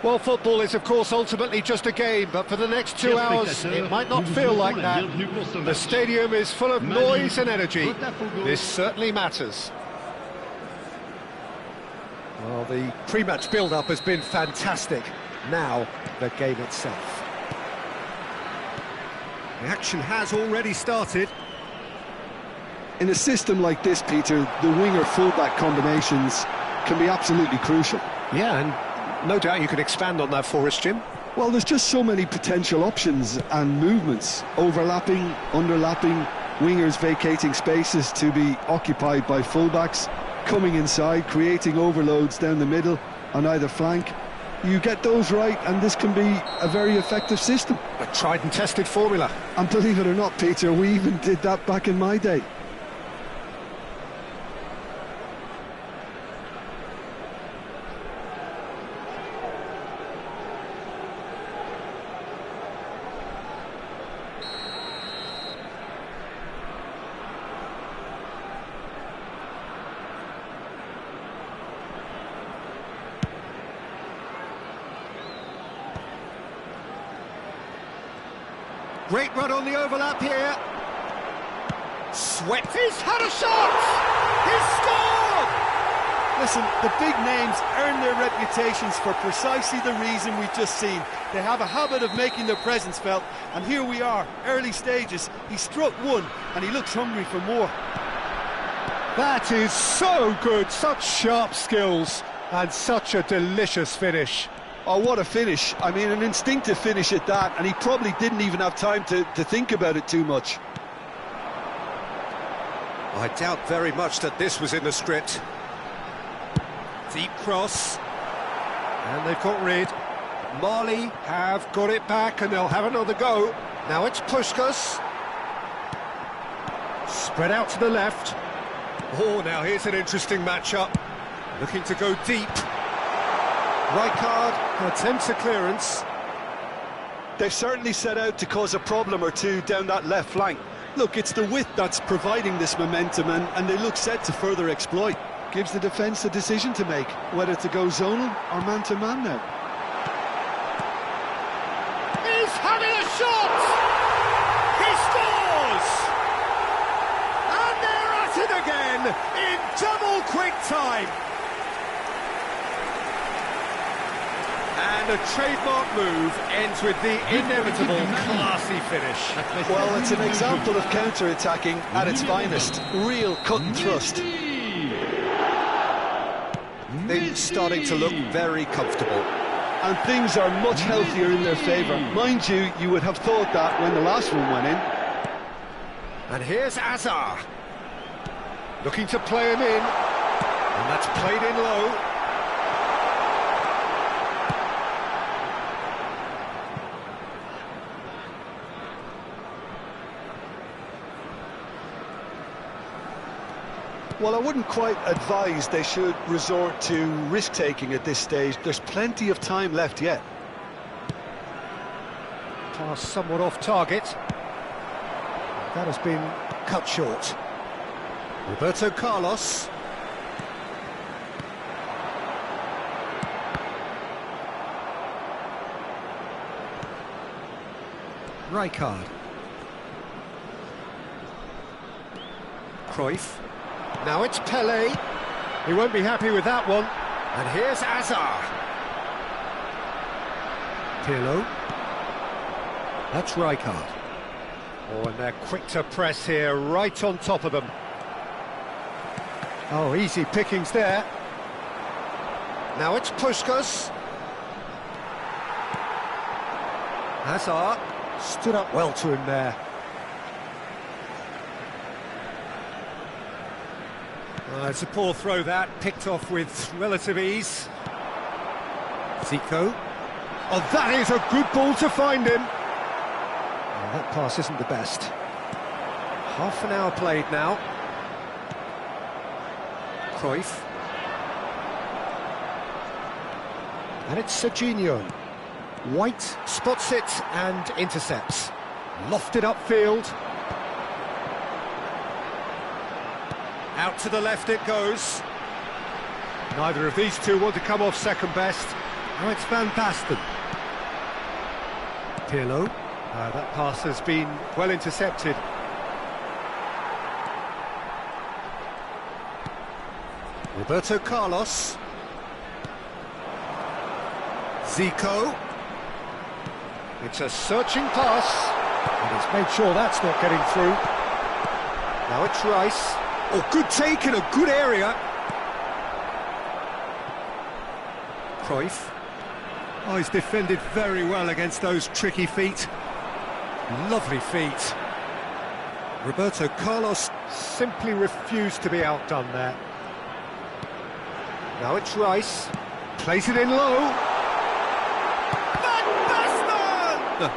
Well, football is, of course, ultimately just a game, but for the next 2 hours, it might not feel like that. The stadium is full of noise and energy. This certainly matters. Well, the pre-match build-up has been fantastic. Now, the game itself. The action has already started. In a system like this, Peter, the winger-fullback combinations can be absolutely crucial. Yeah, and no doubt you can expand on that for us, Jim. Well, there's just so many potential options and movements. Overlapping, underlapping, wingers vacating spaces to be occupied by fullbacks, coming inside, creating overloads down the middle on either flank. You get those right, and this can be a very effective system. A tried and tested formula. And believe it or not, Peter, we even did that back in my day. Great run on the overlap here. Swept. He's had a shot! He's scored! Listen, the big names earn their reputations for precisely the reason we've just seen. They have a habit of making their presence felt, and here we are, early stages. He struck one, and he looks hungry for more. That is so good, such sharp skills, and such a delicious finish. Oh, what a finish. I mean, an instinctive finish at that, and he probably didn't even have time to think about it too much. I doubt very much that this was in the script. Deep cross. And they've got rid. Mali have got it back, and they'll have another go. Now it's Puskás. Spread out to the left. Oh, now here's an interesting matchup. Looking to go deep. Rijkaard attempts a clearance. They've certainly set out to cause a problem or two down that left flank. Look, it's the width that's providing this momentum, and they look set to further exploit. Gives the defence a decision to make, whether to go zonal or man-to-man now. He's having a shot! He scores! And they're at it again in double quick time. And a trademark move ends with the inevitable classy finish. Well, it's an example of counter-attacking at its finest. Real cut and thrust. Things starting to look very comfortable. And things are much healthier in their favour. Mind you, you would have thought that when the last one went in. And here's Azar. Looking to play him in. And that's played in low. Well, I wouldn't quite advise they should resort to risk-taking at this stage. There's plenty of time left yet. Pass somewhat off target. That has been cut short. Roberto Carlos. Rijkaard. Cruyff. Now it's Pelé. He won't be happy with that one. And here's Azar. Pirlo. That's Rijkaard. Oh, and they're quick to press here, right on top of them. Oh, easy pickings there. Now it's Puskás. Hazard stood up well to him there. It's a poor throw that, picked off with relative ease. Zico. Oh, that is a good ball to find him. Oh, that pass isn't the best. Half an hour played now. Cruyff. And it's Serginho. White spots it and intercepts. Lofted upfield. Out to the left it goes. Neither of these two want to come off second best. Now it's Van Basten. Pirlo. That pass has been well intercepted. Roberto Carlos. Zico. It's a searching pass, and he's made sure that's not getting through. Now it's Rice. Oh, good take in a good area. Cruyff. Oh, he's defended very well against those tricky feet. Lovely feet. Roberto Carlos simply refused to be outdone there. Now it's Rice. Plays it in low. Van Basten!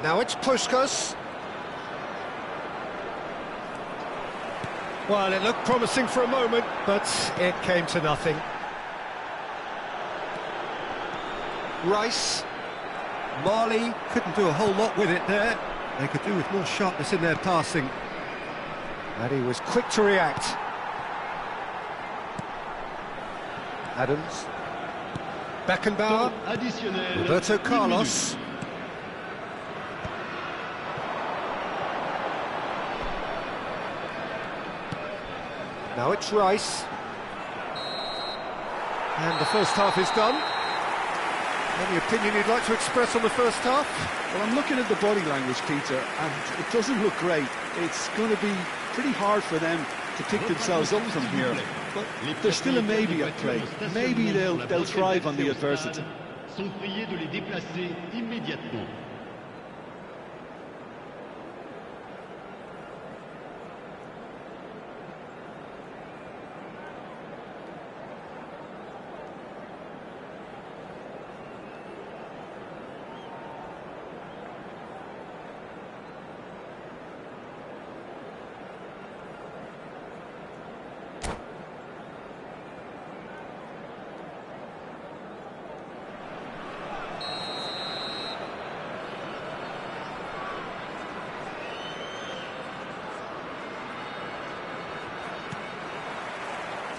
Now it's Puskas. Well, it looked promising for a moment, but it came to nothing. Rice. Marley couldn't do a whole lot with it there. They could do with more sharpness in their passing. And he was quick to react. Adams. Beckenbauer. Roberto Carlos. Now it's Rice. And the first half is done. Any opinion you'd like to express on the first half? Well, I'm looking at the body language, Peter, and it doesn't look great. It's going to be pretty hard for them to pick themselves up from here. But there's still a maybe at play. Maybe they'll thrive on the adversity.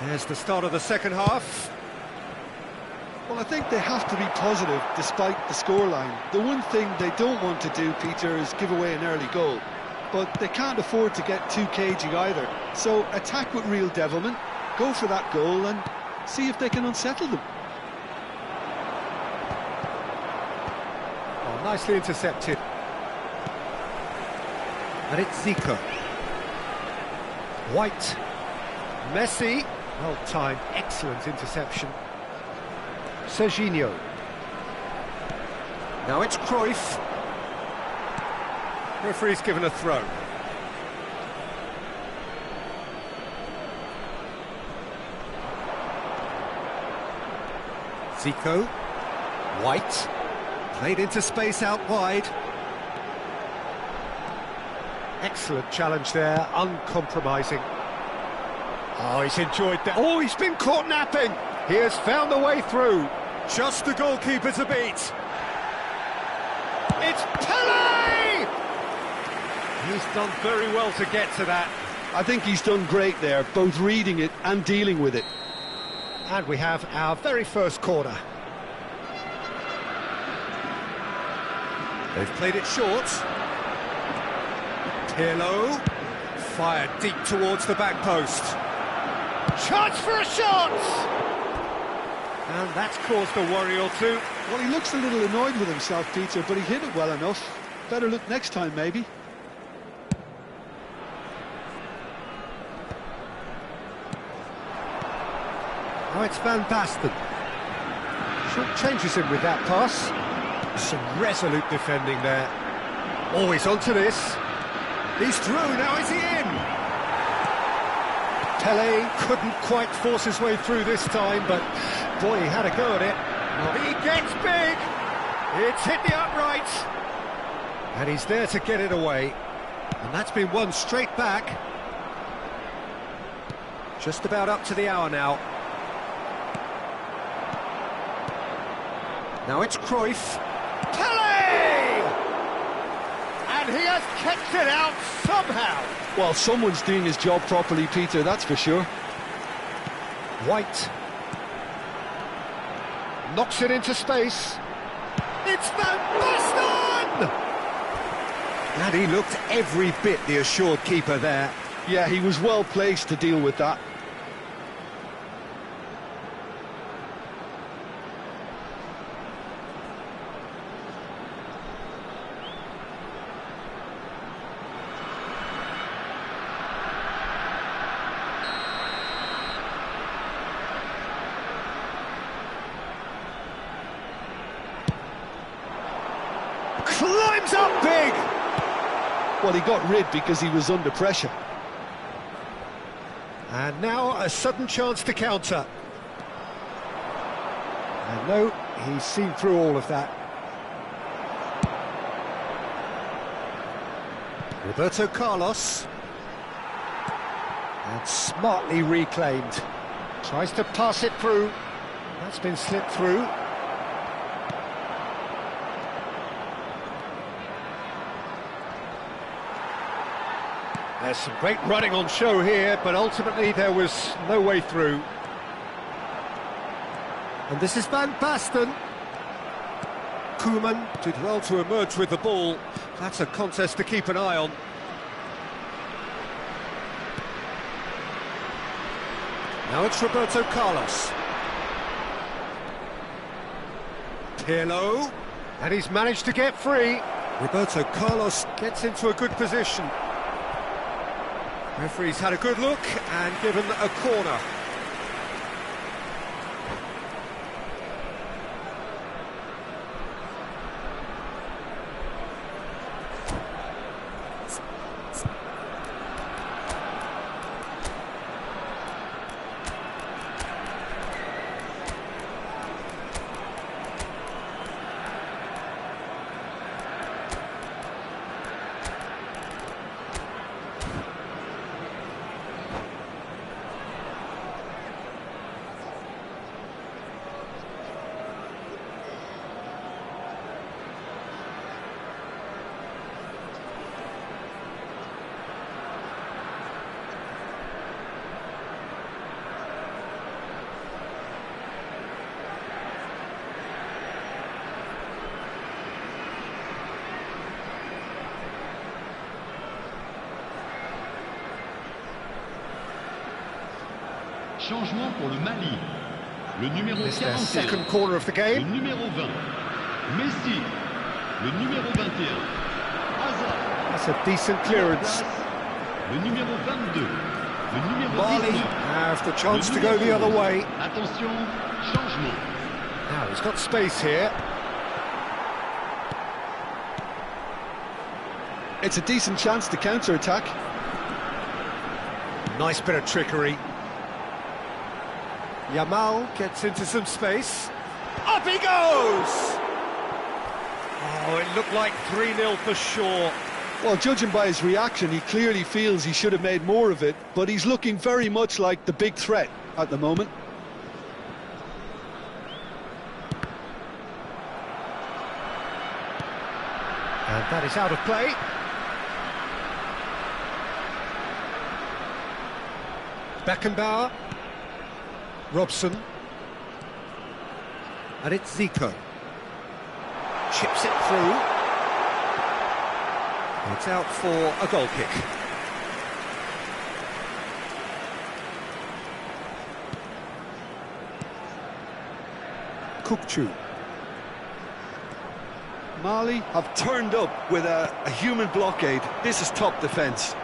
There's the start of the second half. Well, I think they have to be positive despite the scoreline. The one thing they don't want to do, Peter, is give away an early goal. But they can't afford to get too cagey either. So attack with real devilment, go for that goal and see if they can unsettle them. Oh, nicely intercepted. And it's Zico. White. Messi. Well timed, excellent interception. Serginho. Now it's Cruyff. Referee's given a throw. Zico. White. Played into space out wide. Excellent challenge there, uncompromising. Oh, he's enjoyed that. Oh, he's been caught napping. He has found the way through. Just the goalkeeper to beat. It's Pele! He's done very well to get to that. I think he's done great there, both reading it and dealing with it. And we have our very first corner. They've played it short. Pirlo. Fired deep towards the back post. Chance for a shot! And that's caused a worry or two. Well, he looks a little annoyed with himself, Peter, but he hit it well enough. Better look next time, maybe. Now it's Van Basten. Short changes him with that pass. Some resolute defending there. Oh, he's onto this. He's through, now is he in? Pele couldn't quite force his way through this time, but boy, he had a go at it. He gets big! It's hit the upright. And he's there to get it away. And that's been won straight back. Just about up to the hour now. Now it's Cruyff. Pele! And he has kept it out somehow. Well, someone's doing his job properly, Peter, that's for sure. White. Knocks it into space. It's Van Basten! And he looked every bit the assured keeper there. Yeah, he was well placed to deal with that. Climbs up big! Well, he got rid because he was under pressure. And now a sudden chance to counter. And no, he's seen through all of that. Roberto Carlos. And smartly reclaimed. Tries to pass it through. That's been slipped through. There's some great running on show here, but ultimately there was no way through. And this is Van Basten. Koeman did well to emerge with the ball. That's a contest to keep an eye on. Now it's Roberto Carlos. Pirlo. And he's managed to get free. Roberto Carlos gets into a good position. Referee's had a good look and given a corner. Changement pour le Mali. Le numéro 41. Their second corner of the game. Le numéro 20. Messi. Le numéro 21. Hazard. That's a decent clearance. Le numéro 22. Le numéro Mali 19. have the chance to go the other way. Attention, changement. Now he's got space here. It's a decent chance to counter-attack. Nice bit of trickery. Yamal gets into some space. Up he goes! Oh, it looked like 3-0 for sure. Well, judging by his reaction, he clearly feels he should have made more of it, but he's looking very much like the big threat at the moment. And that is out of play. Beckenbauer. Robson. And it's Zico. Chips it through. It's out for a goal kick. Kukçu. Mali have turned up with a human blockade. This is top defence.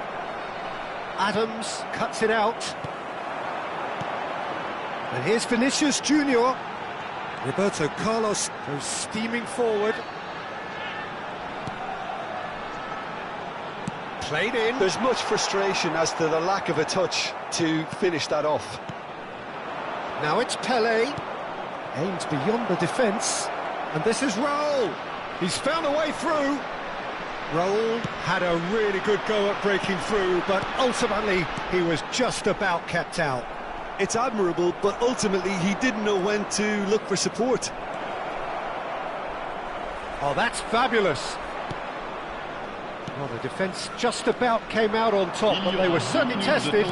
Adams cuts it out. And here's Vinicius Junior. Roberto Carlos goes steaming forward. Played in. There's much frustration as to the lack of a touch to finish that off. Now it's Pelé. Aims beyond the defence. And this is Raul. He's found a way through. Raul had a really good go at breaking through, but ultimately he was just about kept out. It's admirable, but ultimately he didn't know when to look for support. Oh, that's fabulous. Well, the defence just about came out on top, but they were certainly tested.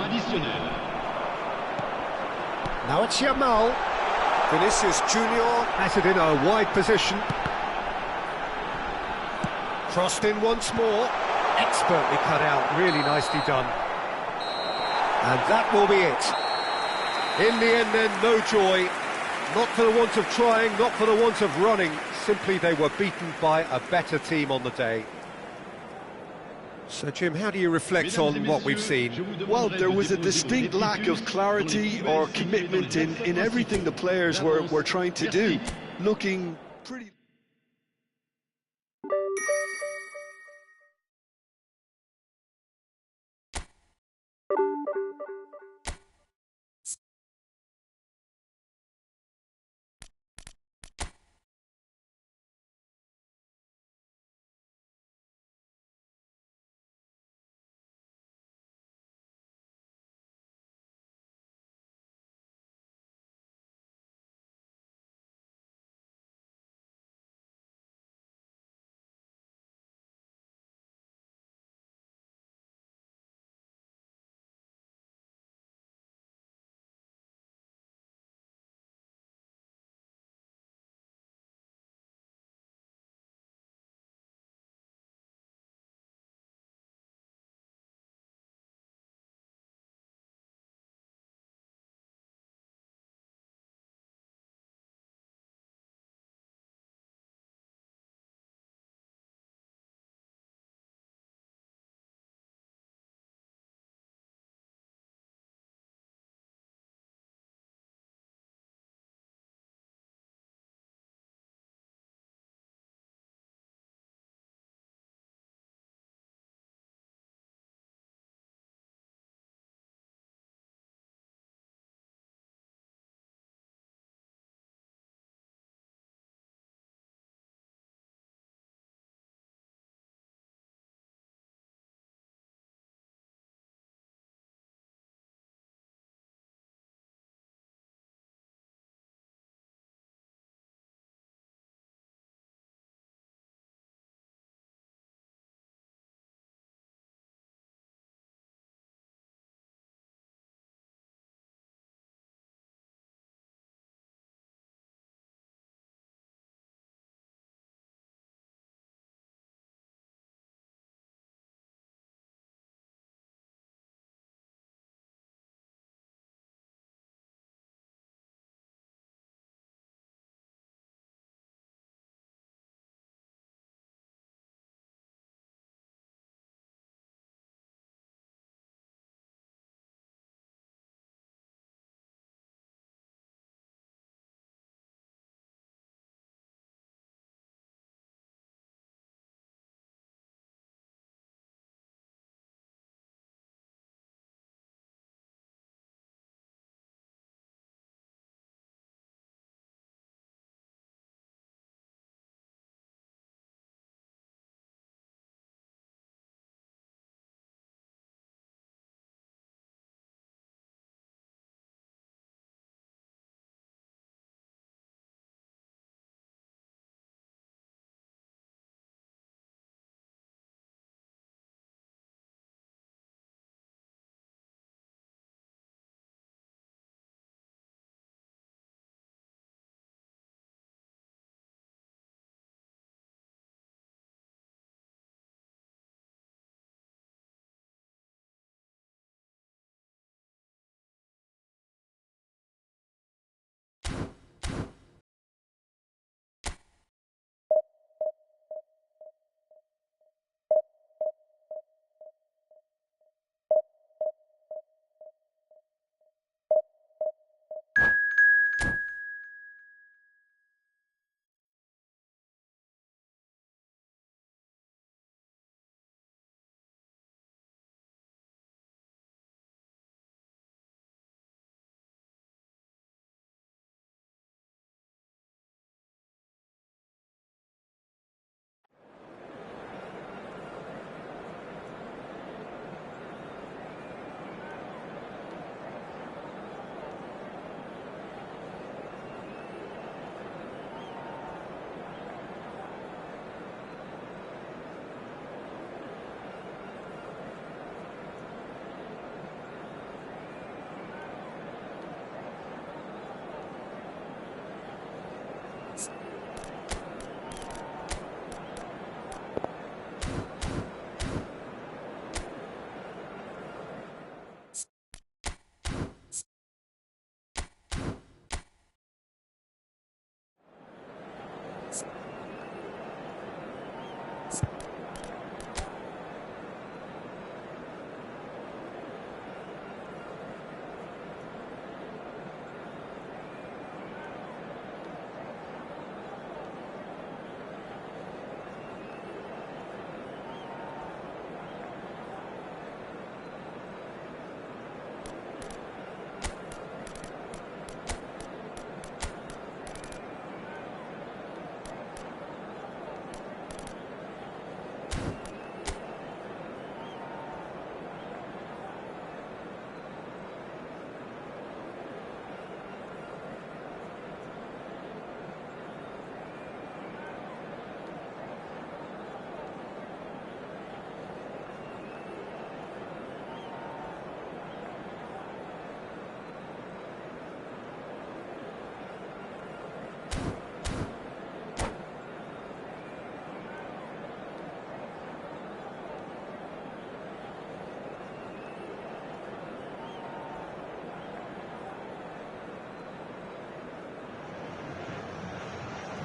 Now it's Yamal. Vinicius Junior has it in a wide position. Crossed in once more. Expertly cut out, really nicely done. And that will be it. In the end then, no joy. Not for the want of trying, not for the want of running. Simply they were beaten by a better team on the day. So Jim, how do you reflect on what we've seen? Well, there was a distinct lack of clarity or commitment in everything the players were trying to do. Looking pretty...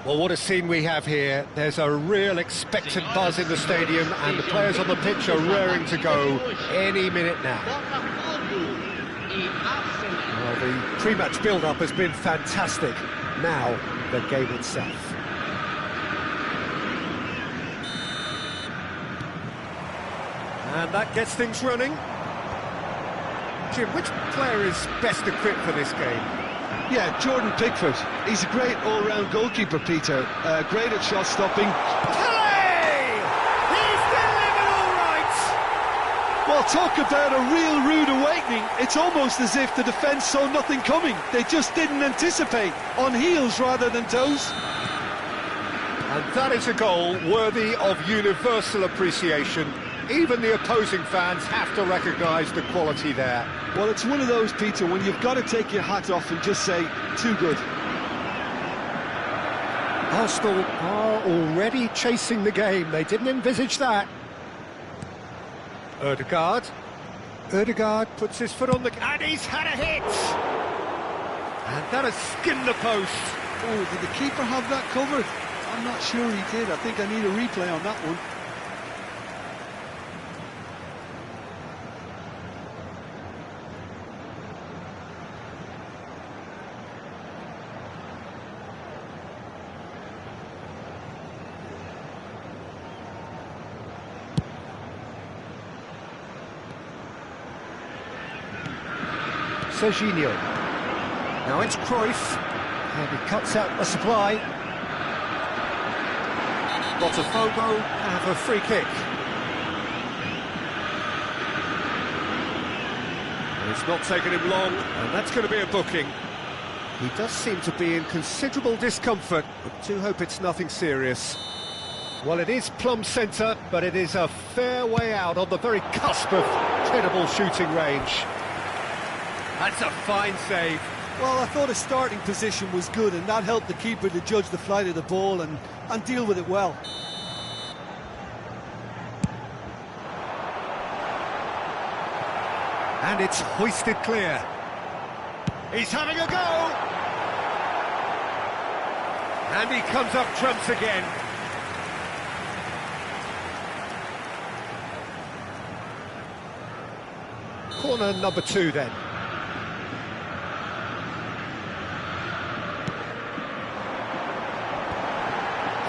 Well, what a scene we have here. There's a real expectant buzz in the stadium, and the players on the pitch are raring to go any minute now. Well, the pre-match build-up has been fantastic. Now, the game itself. And that gets things running. Jim, which player is best equipped for this game? Yeah, Jordan Pickford. He's a great all-round goalkeeper, Peter. Great at shot stopping. Pelé! He's delivered all right! Well, talk about a real rude awakening. It's almost as if the defence saw nothing coming. They just didn't anticipate. On heels rather than toes. And that is a goal worthy of universal appreciation. Even the opposing fans have to recognise the quality there. Well, it's one of those, Peter, when you've got to take your hat off and just say, too good. Arsenal are already chasing the game. They didn't envisage that. Ødegaard puts his foot on the... and he's had a hit! And that has skinned the post. Oh, did the keeper have that covered? I'm not sure he did. I think I need a replay on that one. Serginho. Now it's Cruyff, and he cuts out the supply. BOTAFOGO have a free kick. It's not taken him long, and that's going to be a booking. He does seem to be in considerable discomfort, but do hope it's nothing serious. Well, it is plumb centre, but it is a fair way out on the very cusp of credible shooting range. That's a fine save. Well, I thought his starting position was good, and that helped the keeper to judge the flight of the ball and deal with it well. And it's hoisted clear. He's having a go! And he comes up trumps again. Corner number 2 then.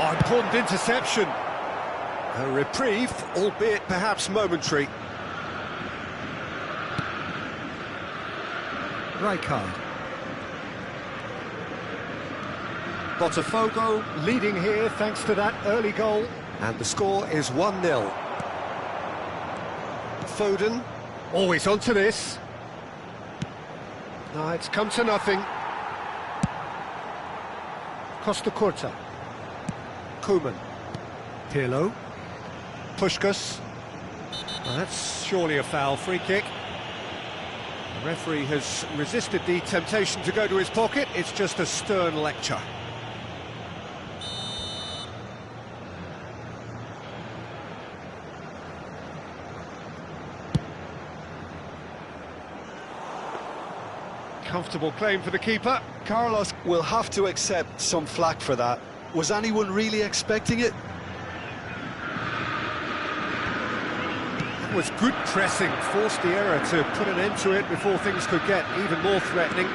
Oh, important interception. A reprieve, albeit perhaps momentary. Rijkaard. BOTAFOGO leading here thanks to that early goal. And the score is 1-0. Foden. Always onto this. No, it's come to nothing. Costa Curta. Koeman. Pirlo. Puskás. Well, that's surely a foul. Free kick. The referee has resisted the temptation to go to his pocket. It's just a stern lecture. Comfortable claim for the keeper. Carlos will have to accept some flack for that. Was anyone really expecting it? That was good pressing, forced the error to put an end to it before things could get even more threatening.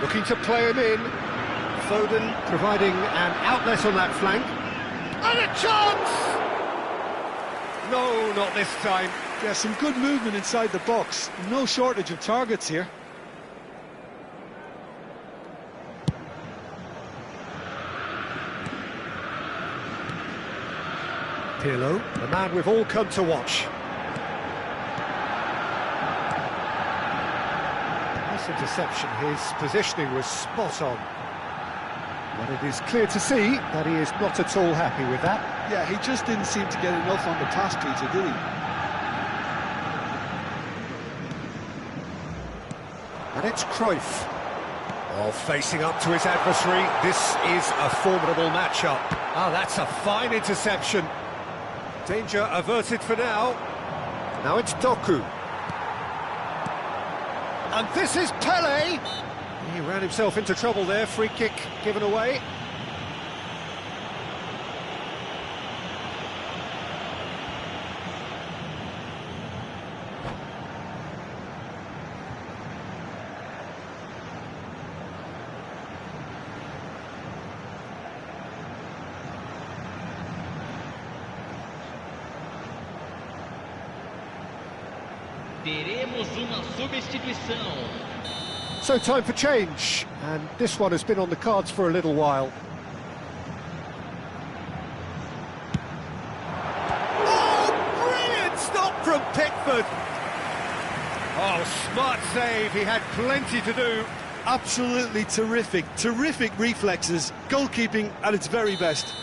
Looking to play him in. Foden providing an outlet on that flank. And a chance! No, not this time. Yeah, some good movement inside the box. No shortage of targets here. Pirlo, the man we've all come to watch. Nice interception, his positioning was spot on. But it is clear to see that he is not at all happy with that. Yeah, he just didn't seem to get enough on the pass, Peter, did he? And it's Cruyff. Oh, facing up to his adversary, this is a formidable matchup. Oh, that's a fine interception. Danger averted for now. Now it's Doku. And this is Pelé. He ran himself into trouble there, free kick given away. Teremos uma substituição. So time for change, and this one has been on the cards for a little while. Oh, brilliant stop from Pickford! Oh, smart save, he had plenty to do. Absolutely terrific, terrific reflexes, goalkeeping at its very best.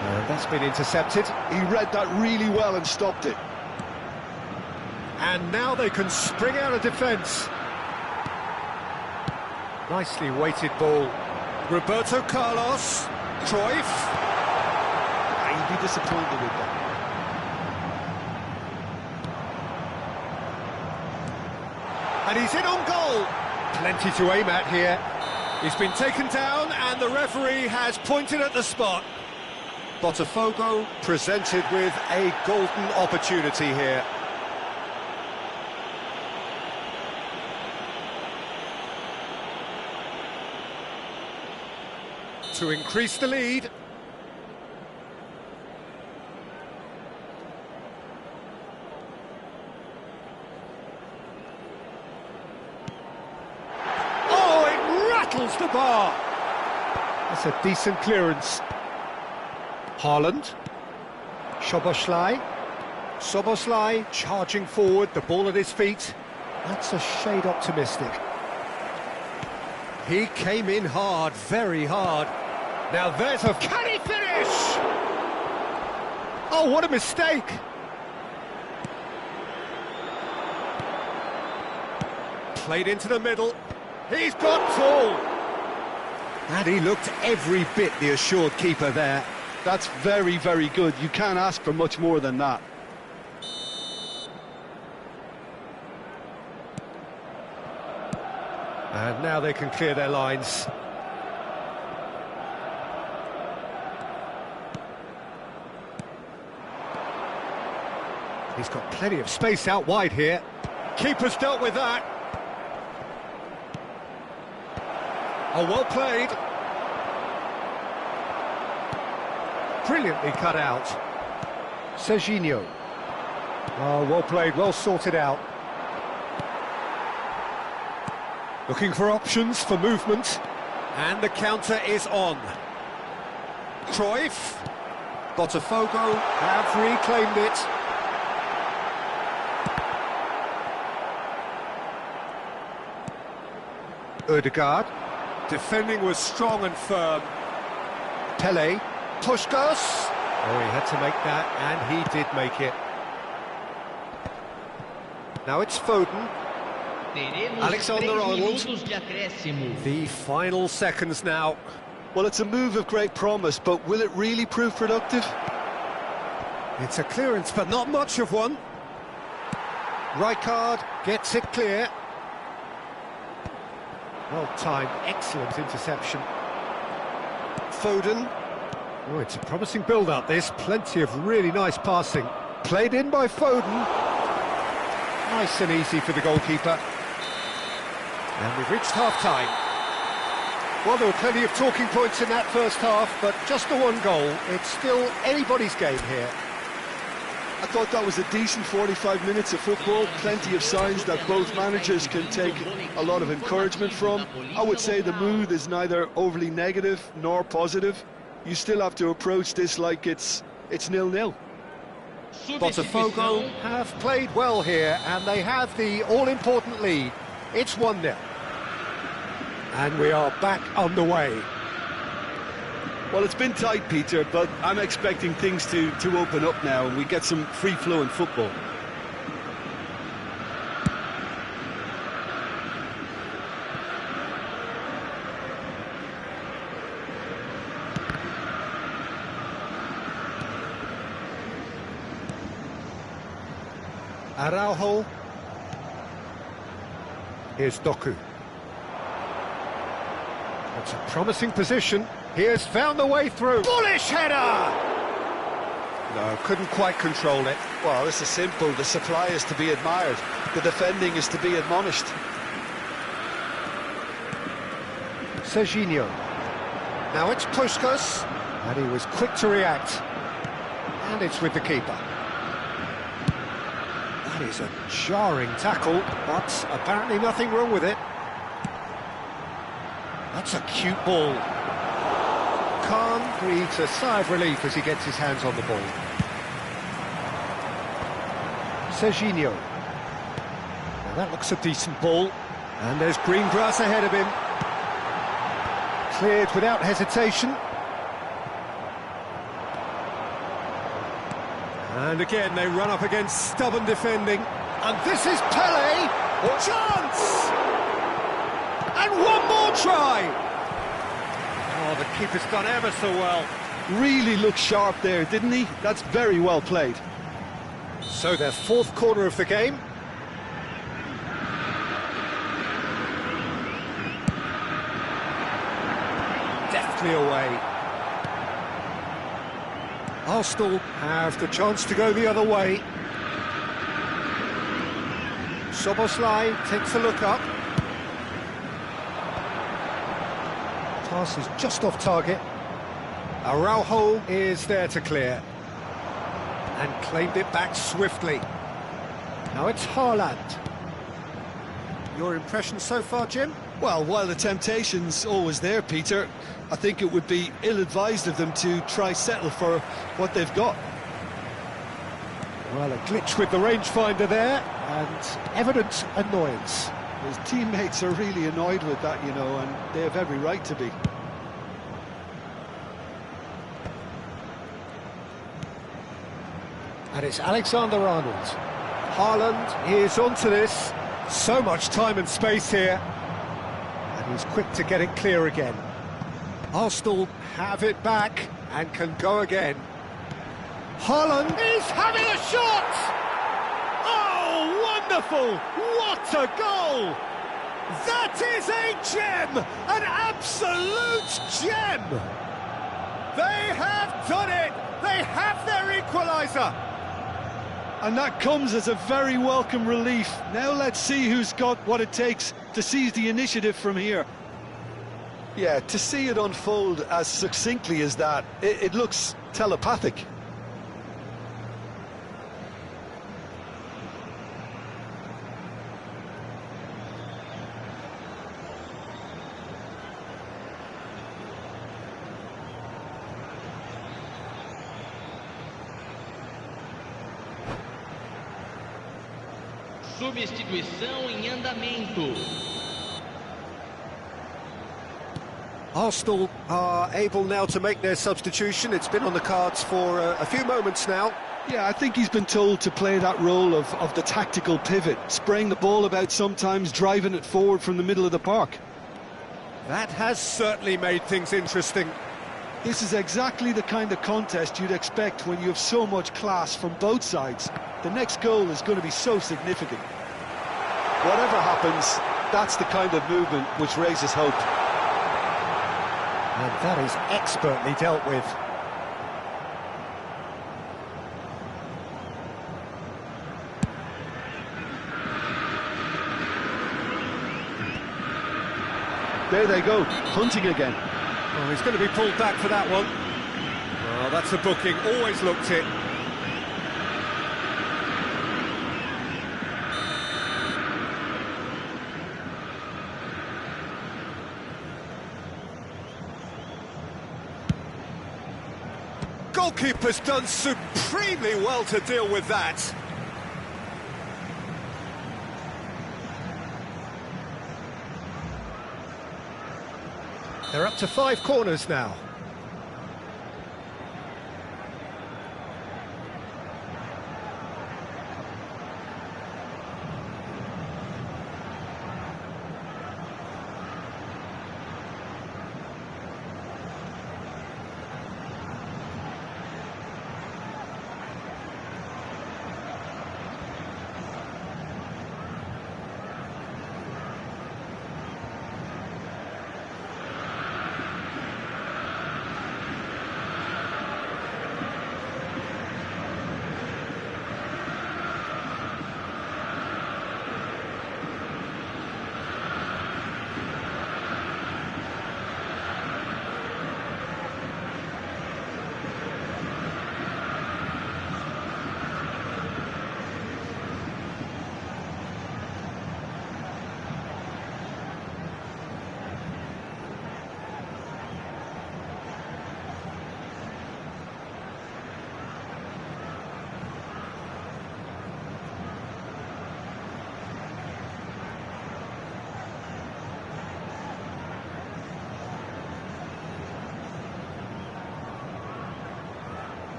And that's been intercepted. He read that really well and stopped it. And now they can spring out of defence. Nicely weighted ball. Roberto Carlos. Cruyff. He'd be disappointed with that. And he's in on goal. Plenty to aim at here. He's been taken down and the referee has pointed at the spot. Botafogo presented with a golden opportunity here. To increase the lead. Oh, it rattles the bar. That's a decent clearance. Haaland. Szoboszlai charging forward, the ball at his feet. That's a shade optimistic. He came in hard, very hard. Now there's a... Can he finish? Oh, what a mistake! Played into the middle. He's got full. And he looked every bit the assured keeper there. That's very, very good. You can't ask for much more than that. And now they can clear their lines. He's got plenty of space out wide here. Keeper's dealt with that. Oh, well played. Brilliantly cut out. Serginho. Oh, well played, well sorted out. Looking for options for movement. And the counter is on. Cruyff. Botafogo have reclaimed it. Ødegaard. Defending was strong and firm. Pele. Puskás. Oh, he had to make that, and he did make it. Now it's Foden. Alexander-Arnold. The final seconds now. Well, it's a move of great promise, but will it really prove productive? It's a clearance, but not much of one. Rijkaard gets it clear. Well timed, excellent interception. Foden. Oh, it's a promising build-up, this. Plenty of really nice passing. Played in by Foden. Nice and easy for the goalkeeper. And we've reached half-time. Well, there were plenty of talking points in that first half, but just the one goal. It's still anybody's game here. I thought that was a decent 45 minutes of football. Plenty of signs that both managers can take a lot of encouragement from. I would say the mood is neither overly negative nor positive. You still have to approach this like it's 0-0. Botafogo have played well here, and they have the all-important lead. It's 1-0. And we are back on the way. Well, it's been tight, Peter, but I'm expecting things to open up now and we get some free-flowing football. Araujo. Here's Doku. It's a promising position. He has found the way through. Bullish header! No, couldn't quite control it. Well, this is simple. The supply is to be admired. The defending is to be admonished. Serginho. Now it's Puskás. And he was quick to react. And it's with the keeper. That is a jarring tackle, but apparently nothing wrong with it. That's a cute ball. Khan breathes a sigh of relief as he gets his hands on the ball. Serginho. Now that looks a decent ball. And there's green grass ahead of him. Cleared without hesitation. And again they run up against stubborn defending. And this is Pele. Chance! And one more try! Oh, the keeper's done ever so well. Really looked sharp there, didn't he? That's very well played. So their fourth corner of the game. Deftly away. Arsenal have the chance to go the other way. Szoboszlai takes a look up. Pass is just off target. Araujo is there to clear. And claimed it back swiftly. Now it's Haaland. Your impression so far, Jim? Well, while the temptation's always there, Peter, I think it would be ill-advised of them to try settle for what they've got. Well, a glitch with the rangefinder there, and evident annoyance. His teammates are really annoyed with that, you know, and they have every right to be. And it's Alexander-Arnold. Haaland is onto this. So much time and space here. And he's quick to get it clear again. Arsenal have it back and can go again. Haaland is having a shot! Oh, wonderful! What a goal! That is a gem! An absolute gem! They have done it! They have their equaliser! And that comes as a very welcome relief. Now let's see who's got what it takes to seize the initiative from here. Yeah, to see it unfold as succinctly as that, it looks telepathic. Substituição em andamento. Arsenal are able now to make their substitution. It's been on the cards for a few moments now. Yeah, I think he's been told to play that role of the tactical pivot, spraying the ball about sometimes, driving it forward from the middle of the park. That has certainly made things interesting. This is exactly the kind of contest you'd expect when you have so much class from both sides. The next goal is going to be so significant. Whatever happens, that's the kind of movement which raises hope. And that is expertly dealt with. There they go, hunting again. Oh, he's going to be pulled back for that one. Oh, that's a booking, always looked it. Goalkeeper's done supremely well to deal with that. They're up to 5 corners now.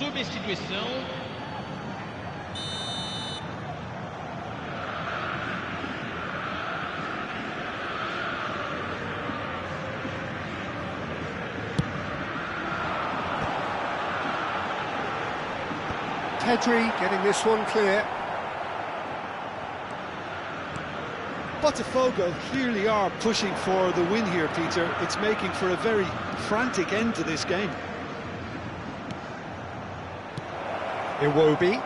substituição. Pedri getting this one clear. BOTAFOGO clearly are pushing for the win here, Peter. It's making for a very frantic end to this game. Iwobi.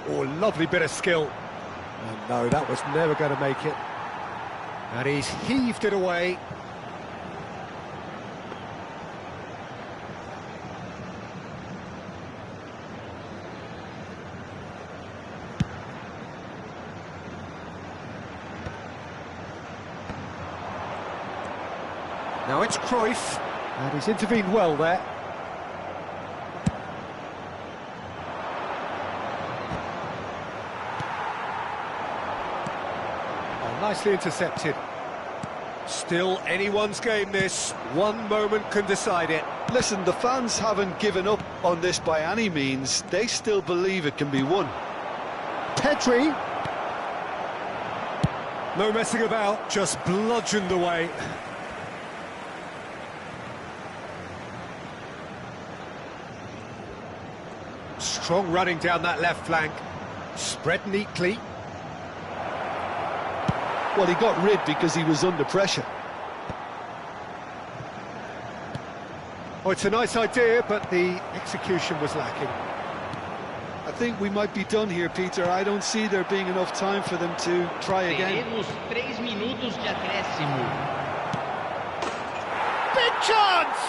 Oh, lovely bit of skill. And no, that was never going to make it. And he's heaved it away. Now it's Cruyff, and he's intervened well there. Oh, nicely intercepted. Still anyone's game this. One moment can decide it. Listen, the fans haven't given up on this by any means. They still believe it can be won. Pedri. No messing about, just bludgeoned away. Strong running down that left flank. Spread neatly. Well, he got rid because he was under pressure. Oh, it's a nice idea, but the execution was lacking. I think we might be done here, Peter. I don't see there being enough time for them to try again. Teremos 3 minutos de acréscimo. Big chance!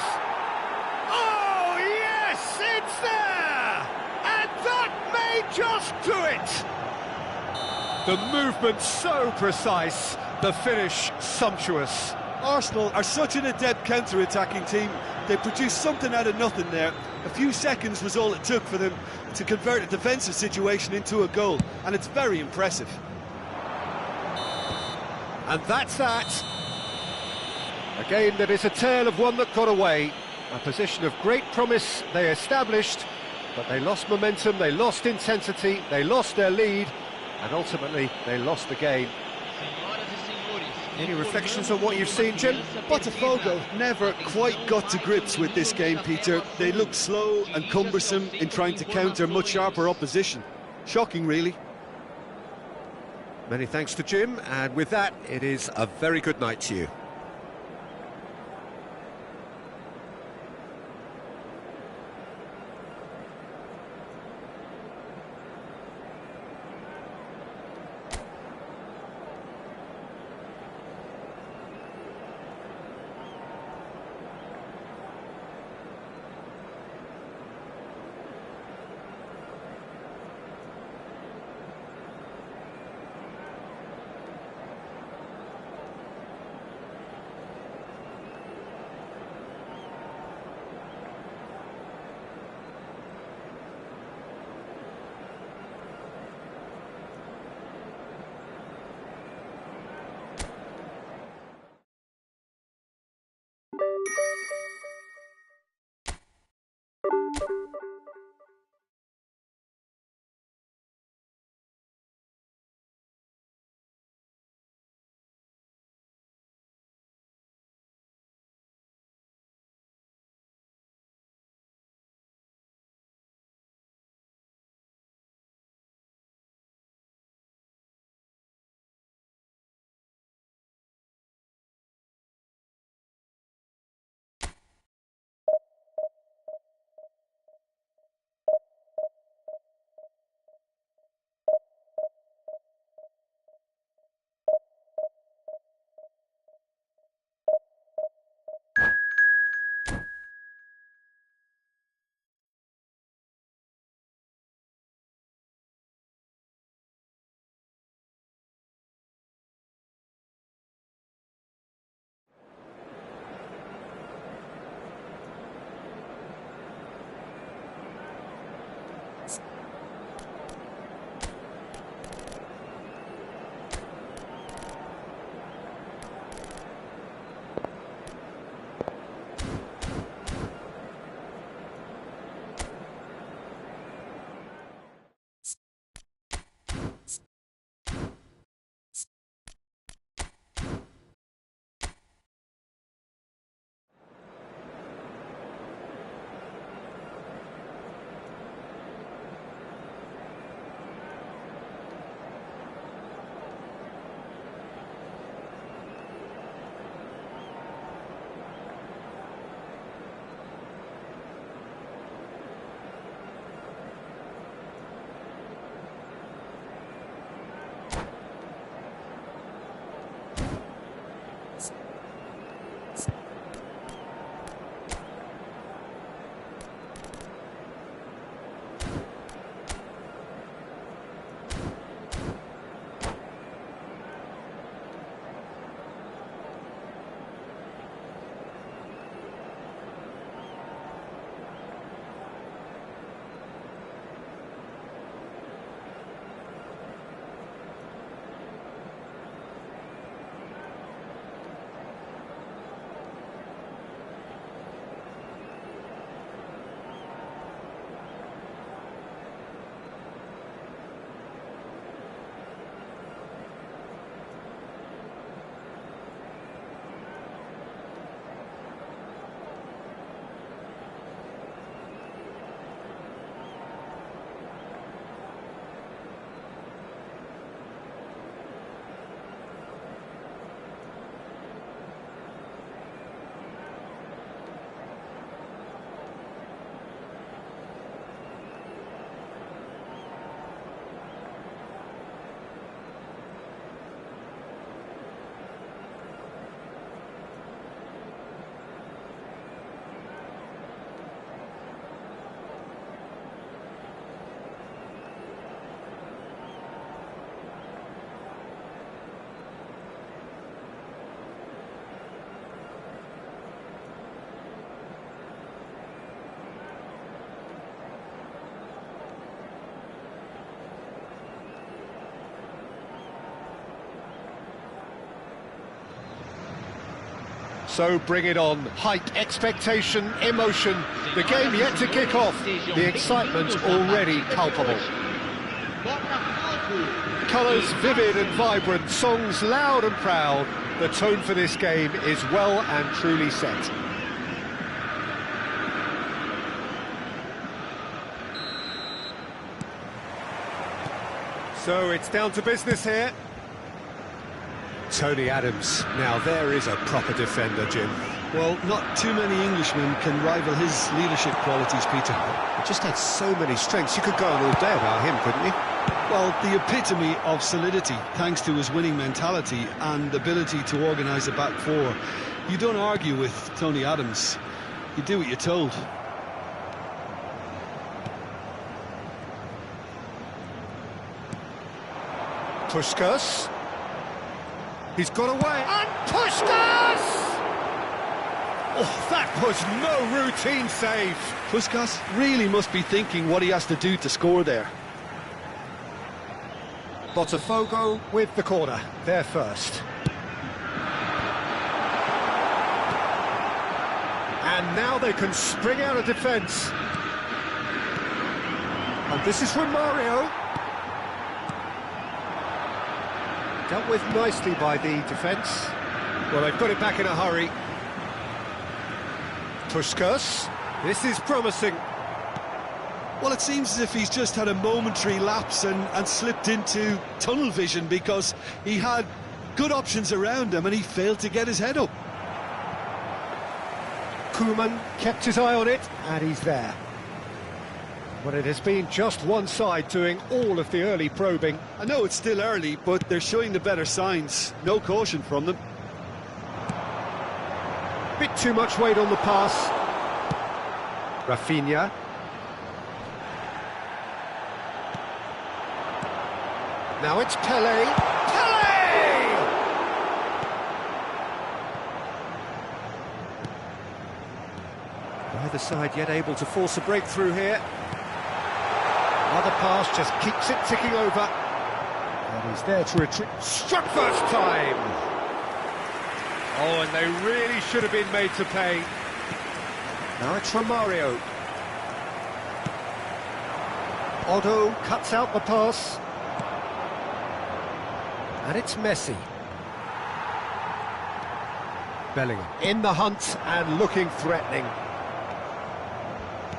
Oh, yes, it's there! And that may just do it! The movement so precise, the finish sumptuous. Arsenal are such an adept counter-attacking team. They produced something out of nothing there. A few seconds was all it took for them to convert a defensive situation into a goal, and it's very impressive. And that's that. A game that is a tale of one that got away. A position of great promise they established, but they lost momentum, they lost intensity, they lost their lead, and ultimately they lost the game. Any reflections on what you've seen, Jim? BOTAFOGO never quite got to grips with this game, Peter. They looked slow and cumbersome in trying to counter much sharper opposition. Shocking, really. Many thanks to Jim, and with that, it is a very good night to you. So bring it on. Hype, expectation, emotion. The game yet to kick off. The excitement already palpable. Colours vivid and vibrant, songs loud and proud. The tone for this game is well and truly set. So it's down to business here. Tony Adams. Now there is a proper defender, Jim. Well, not too many Englishmen can rival his leadership qualities, Peter. He just had so many strengths. You could go on all day about him, couldn't you? Well, the epitome of solidity, thanks to his winning mentality and ability to organise a back four. You don't argue with Tony Adams. You do what you're told. Puskas. He's got away. And Puskas! Oh, that was no routine save. Puskas really must be thinking what he has to do to score there. BOTAFOGO with the corner. They're first. And now they can spring out of defence. And this is from Mario. Dealt with nicely by the defence. Well, they've got it back in a hurry. Puskas. This is promising. Well, it seems as if he's just had a momentary lapse and slipped into tunnel vision, because he had good options around him and he failed to get his head up. Koeman kept his eye on it, and he's there. Well, it has been just one side doing all of the early probing. I know it's still early, but they're showing the better signs. No caution from them. Bit too much weight on the pass. Rafinha. Now it's Pele. Pele! Neither side yet able to force a breakthrough here. Another pass just keeps it ticking over. And he's there to retreat. Struck first time! Oh, and they really should have been made to pay. Now it's from Mario. Otto cuts out the pass. And it's Messi. Bellingham in the hunt and looking threatening.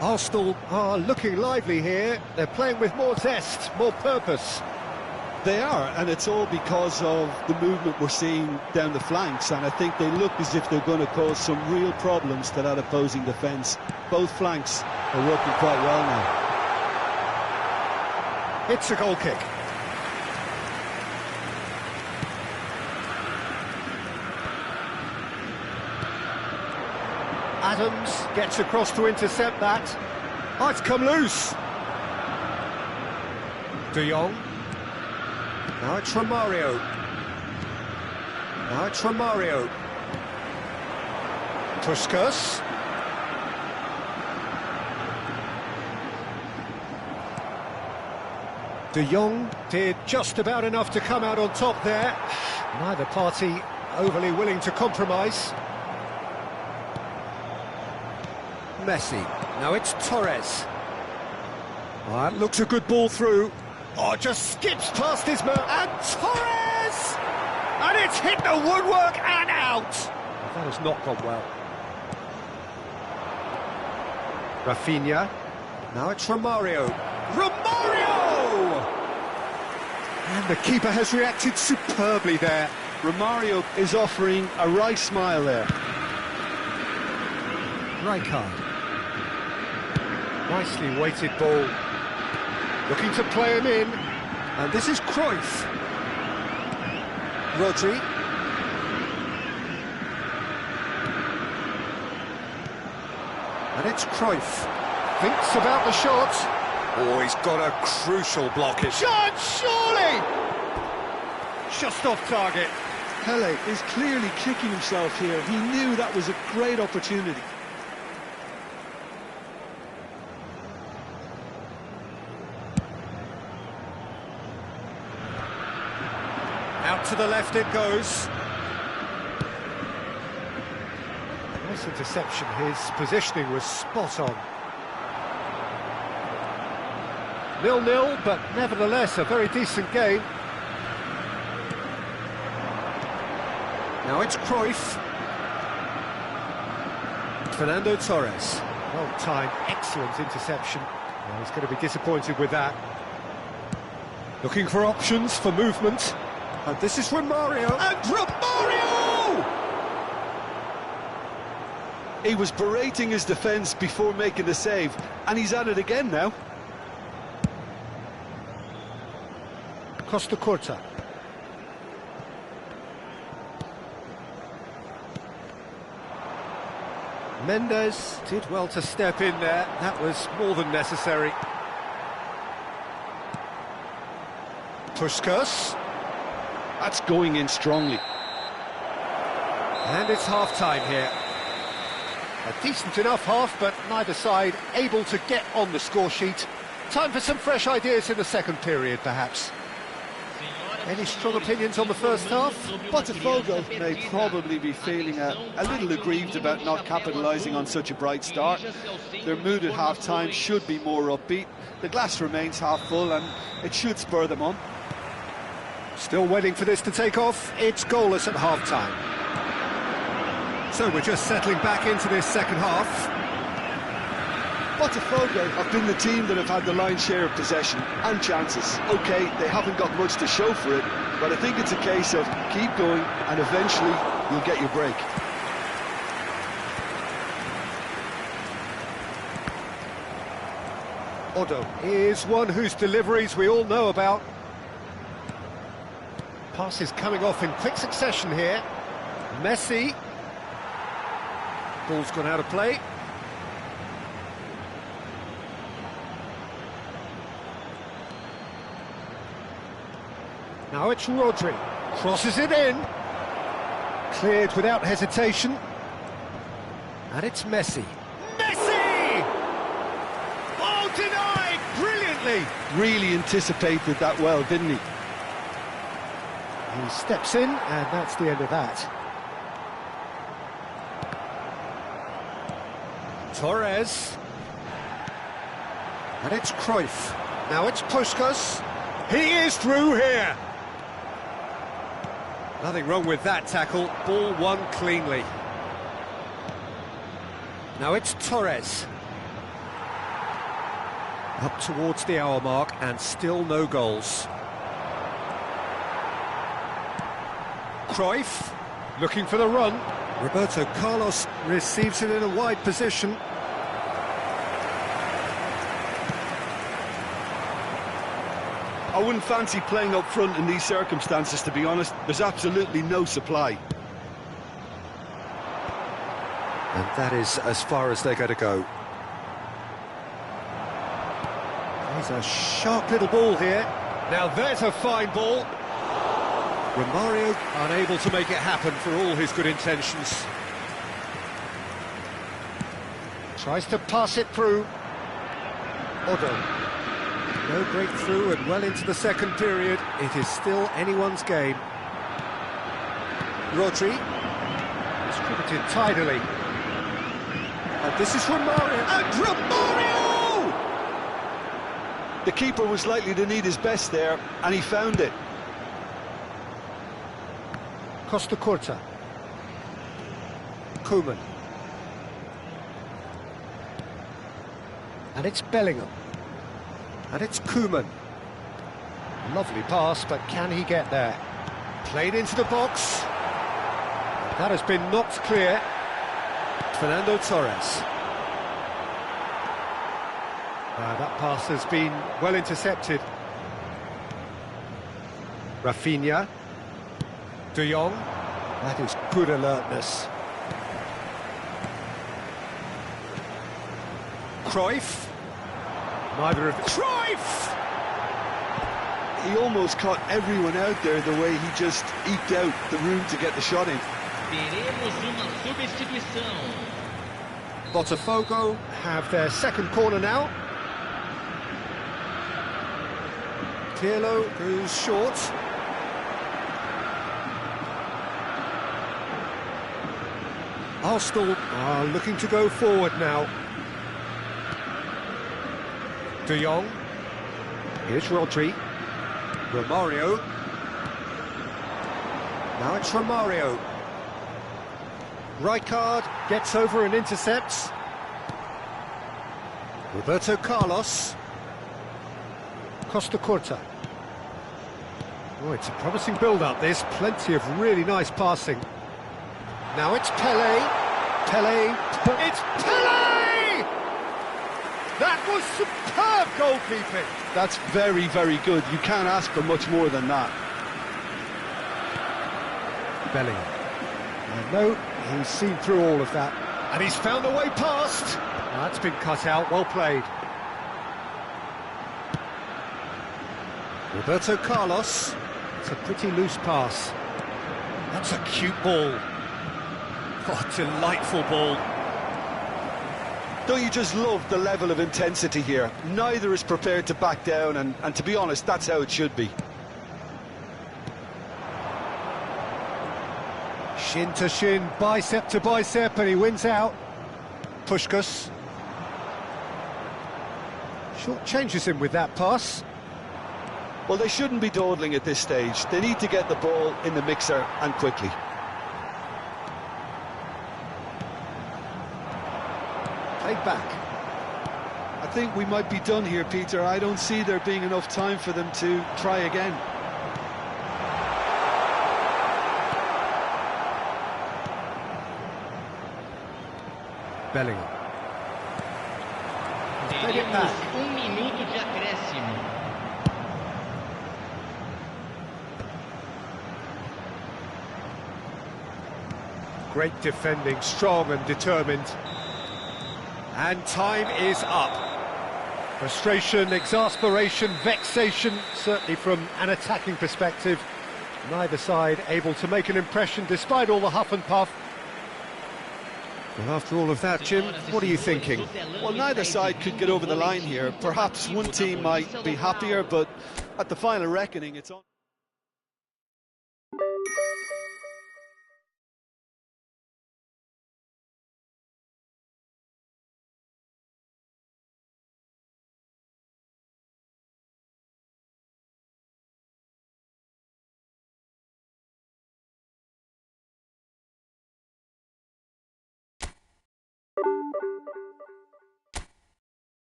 Arsenal are looking lively here. They're playing with more zest, more purpose. They are, and it's all because of the movement we're seeing down the flanks, and I think they look as if they're going to cause some real problems to that opposing defence. Both flanks are working quite well now. It's a goal kick. Adams gets across to intercept that. Oh, it's come loose. De Jong. Now it's from Mario. Now it's from Mario. Puskas. De Jong did just about enough to come out on top there. Neither party overly willing to compromise. Messi. Now it's Torres. Oh, that looks a good ball through. Oh, just skips past his man. And Torres! And it's hit the woodwork and out. That has not gone well. Rafinha. Now it's Romario. Romario! And the keeper has reacted superbly there. Romario is offering a wry smile there. Rijkaard. Nicely weighted ball. Looking to play him in. And this is Cruyff. Rodri. And it's Cruyff. Thinks about the shot. Oh, he's got a crucial blockage. Shot, surely! Just off target. Pele is clearly kicking himself here. He knew that was a great opportunity. Out to the left it goes. Nice interception, his positioning was spot on. 0-0, but nevertheless a very decent game. Now it's Cruyff. Fernando Torres. Well-timed, excellent interception. Well, he's going to be disappointed with that. Looking for options for movement. And this is Romario. And Romario! He was berating his defence before making the save, and he's at it again now. Costa Curta. Mendes did well to step in there. That was more than necessary. Puskas. That's going in strongly. And it's half-time here. A decent enough half, but neither side able to get on the score sheet. Time for some fresh ideas in the second period, perhaps. Any strong opinions on the first half? BOTAFOGO may probably be feeling a little aggrieved about not capitalising on such a bright start. Their mood at half-time should be more upbeat. The glass remains half full and it should spur them on. Still waiting for this to take off. It's goalless at half-time. So we're just settling back into this second half. BOTAFOGO have been the team that have had the lion's share of possession and chances. OK, they haven't got much to show for it, but I think it's a case of keep going and eventually you'll get your break. Odo is one whose deliveries we all know about. Passes coming off in quick succession here. Messi. Ball's gone out of play. Now it's Rodri. Crosses it in. Cleared without hesitation. And it's Messi. Messi! Oh, denied! Brilliantly! Really anticipated that well, didn't he? He steps in, and that's the end of that. Torres. And it's Cruyff. Now it's Puskas. He is through here. Nothing wrong with that tackle. Ball won cleanly. Now it's Torres. Up towards the hour mark, and still no goals. Cruyff, looking for the run. Roberto Carlos receives it in a wide position. I wouldn't fancy playing up front in these circumstances, to be honest. There's absolutely no supply. And that is as far as they're going to go. There's a sharp little ball here. Now there's a fine ball. Romario unable to make it happen for all his good intentions. Tries to pass it through. Odo. No breakthrough and well into the second period. It is still anyone's game. Rodri. Distributed tidily. And this is Romario. And Romario! The keeper was likely to need his best there, and he found it. Costa Curta. Koeman. And it's Bellingham. And it's Koeman. Lovely pass, but can he get there? Played into the box. That has been knocked clear. Fernando Torres. That pass has been well intercepted. Rafinha. De Jong. That is good alertness. Cruyff. Neither of... Cruyff! He almost caught everyone out there the way he just eked out the room to get the shot in. Teremos uma substituição. BOTAFOGO have their second corner now. Pirlo goes short. Arsenal are looking to go forward now. De Jong. Here's Rodri. Romario. Now it's Romario. Rijkaard gets over and intercepts. Roberto Carlos. Costa Curta. Oh, it's a promising build-up, this. Plenty of really nice passing. Now it's Pele. Pele. It's Pele! That was superb goalkeeping. That's very, very good. You can't ask for much more than that. Bellingham. And no, he's seen through all of that. And he's found a way past. That's been cut out, well played. Roberto Carlos. It's a pretty loose pass. That's a cute ball. What a delightful ball. Don't you just love the level of intensity here? Neither is prepared to back down, and to be honest, that's how it should be. Shin to shin, bicep to bicep, and he wins out. Puskás. Short changes him with that pass. Well, they shouldn't be dawdling at this stage. They need to get the ball in the mixer, and quickly. Played back. I think we might be done here, Peter. I don't see there being enough time for them to try again. Bellingham. Teremos minuto de acréscimo. Great defending, strong and determined. And time is up. Frustration, exasperation, vexation, certainly from an attacking perspective. Neither side able to make an impression despite all the huff and puff. Well, after all of that, Jim, what are you thinking? Well, neither side could get over the line here. Perhaps one team might be happier, but at the final reckoning, it's on.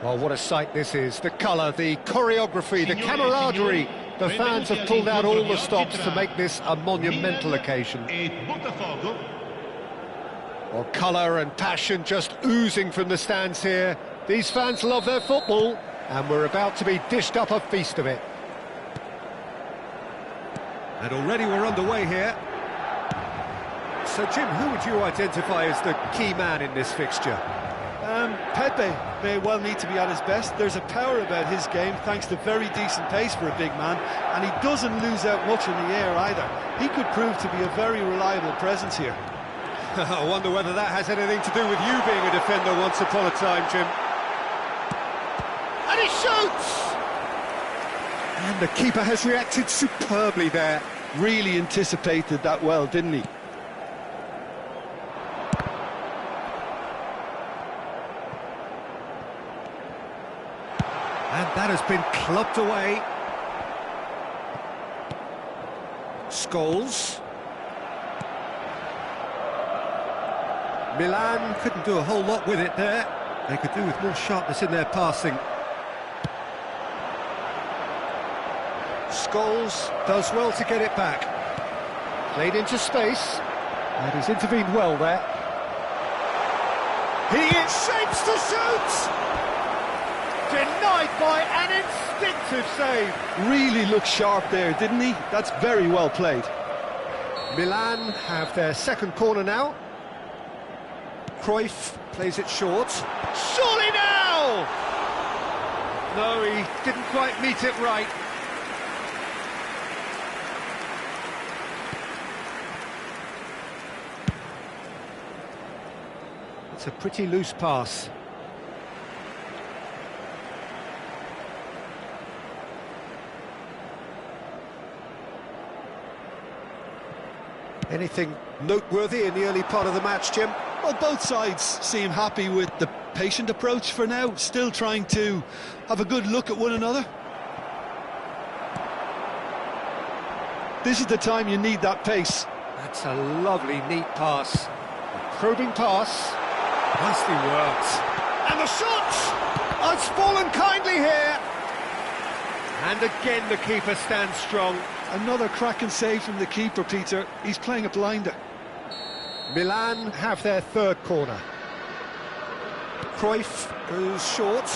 Well, what a sight this is. The colour, the choreography, the camaraderie. The fans have pulled out all the stops to make this a monumental occasion. BOTAFOGO. Well, colour and passion just oozing from the stands here. These fans love their football, and we're about to be dished up a feast of it. And already we're underway here. So, Jim, who would you identify as the key man in this fixture? Pepe may well need to be at his best. There's a power about his game thanks to very decent pace for a big man, and he doesn't lose out much in the air either. He could prove to be a very reliable presence here. I wonder whether that has anything to do with you being a defender once upon a time, Jim. And he shoots! And the keeper has reacted superbly there. Really anticipated that well, didn't he? And that has been clubbed away. Scholes. Milan couldn't do a whole lot with it there. They could do with more sharpness in their passing. Scholes does well to get it back. Played into space. And he's intervened well there. He is shapes to shoot! Denied by an instinctive save. Really looked sharp there, didn't he? That's very well played. Milan have their second corner now. Cruyff plays it short. Surely now! No, he didn't quite meet it right. It's a pretty loose pass. Anything noteworthy in the early part of the match, Jim? Well, both sides seem happy with the patient approach for now, still trying to have a good look at one another. This is the time you need that pace. That's a lovely, neat pass. A probing pass. Nicely worked. And the shot! Oh, it's fallen kindly here. And again the keeper stands strong. Another cracking save from the keeper, Peter. He's playing a blinder. Milan have their third corner. Cruyff goes short.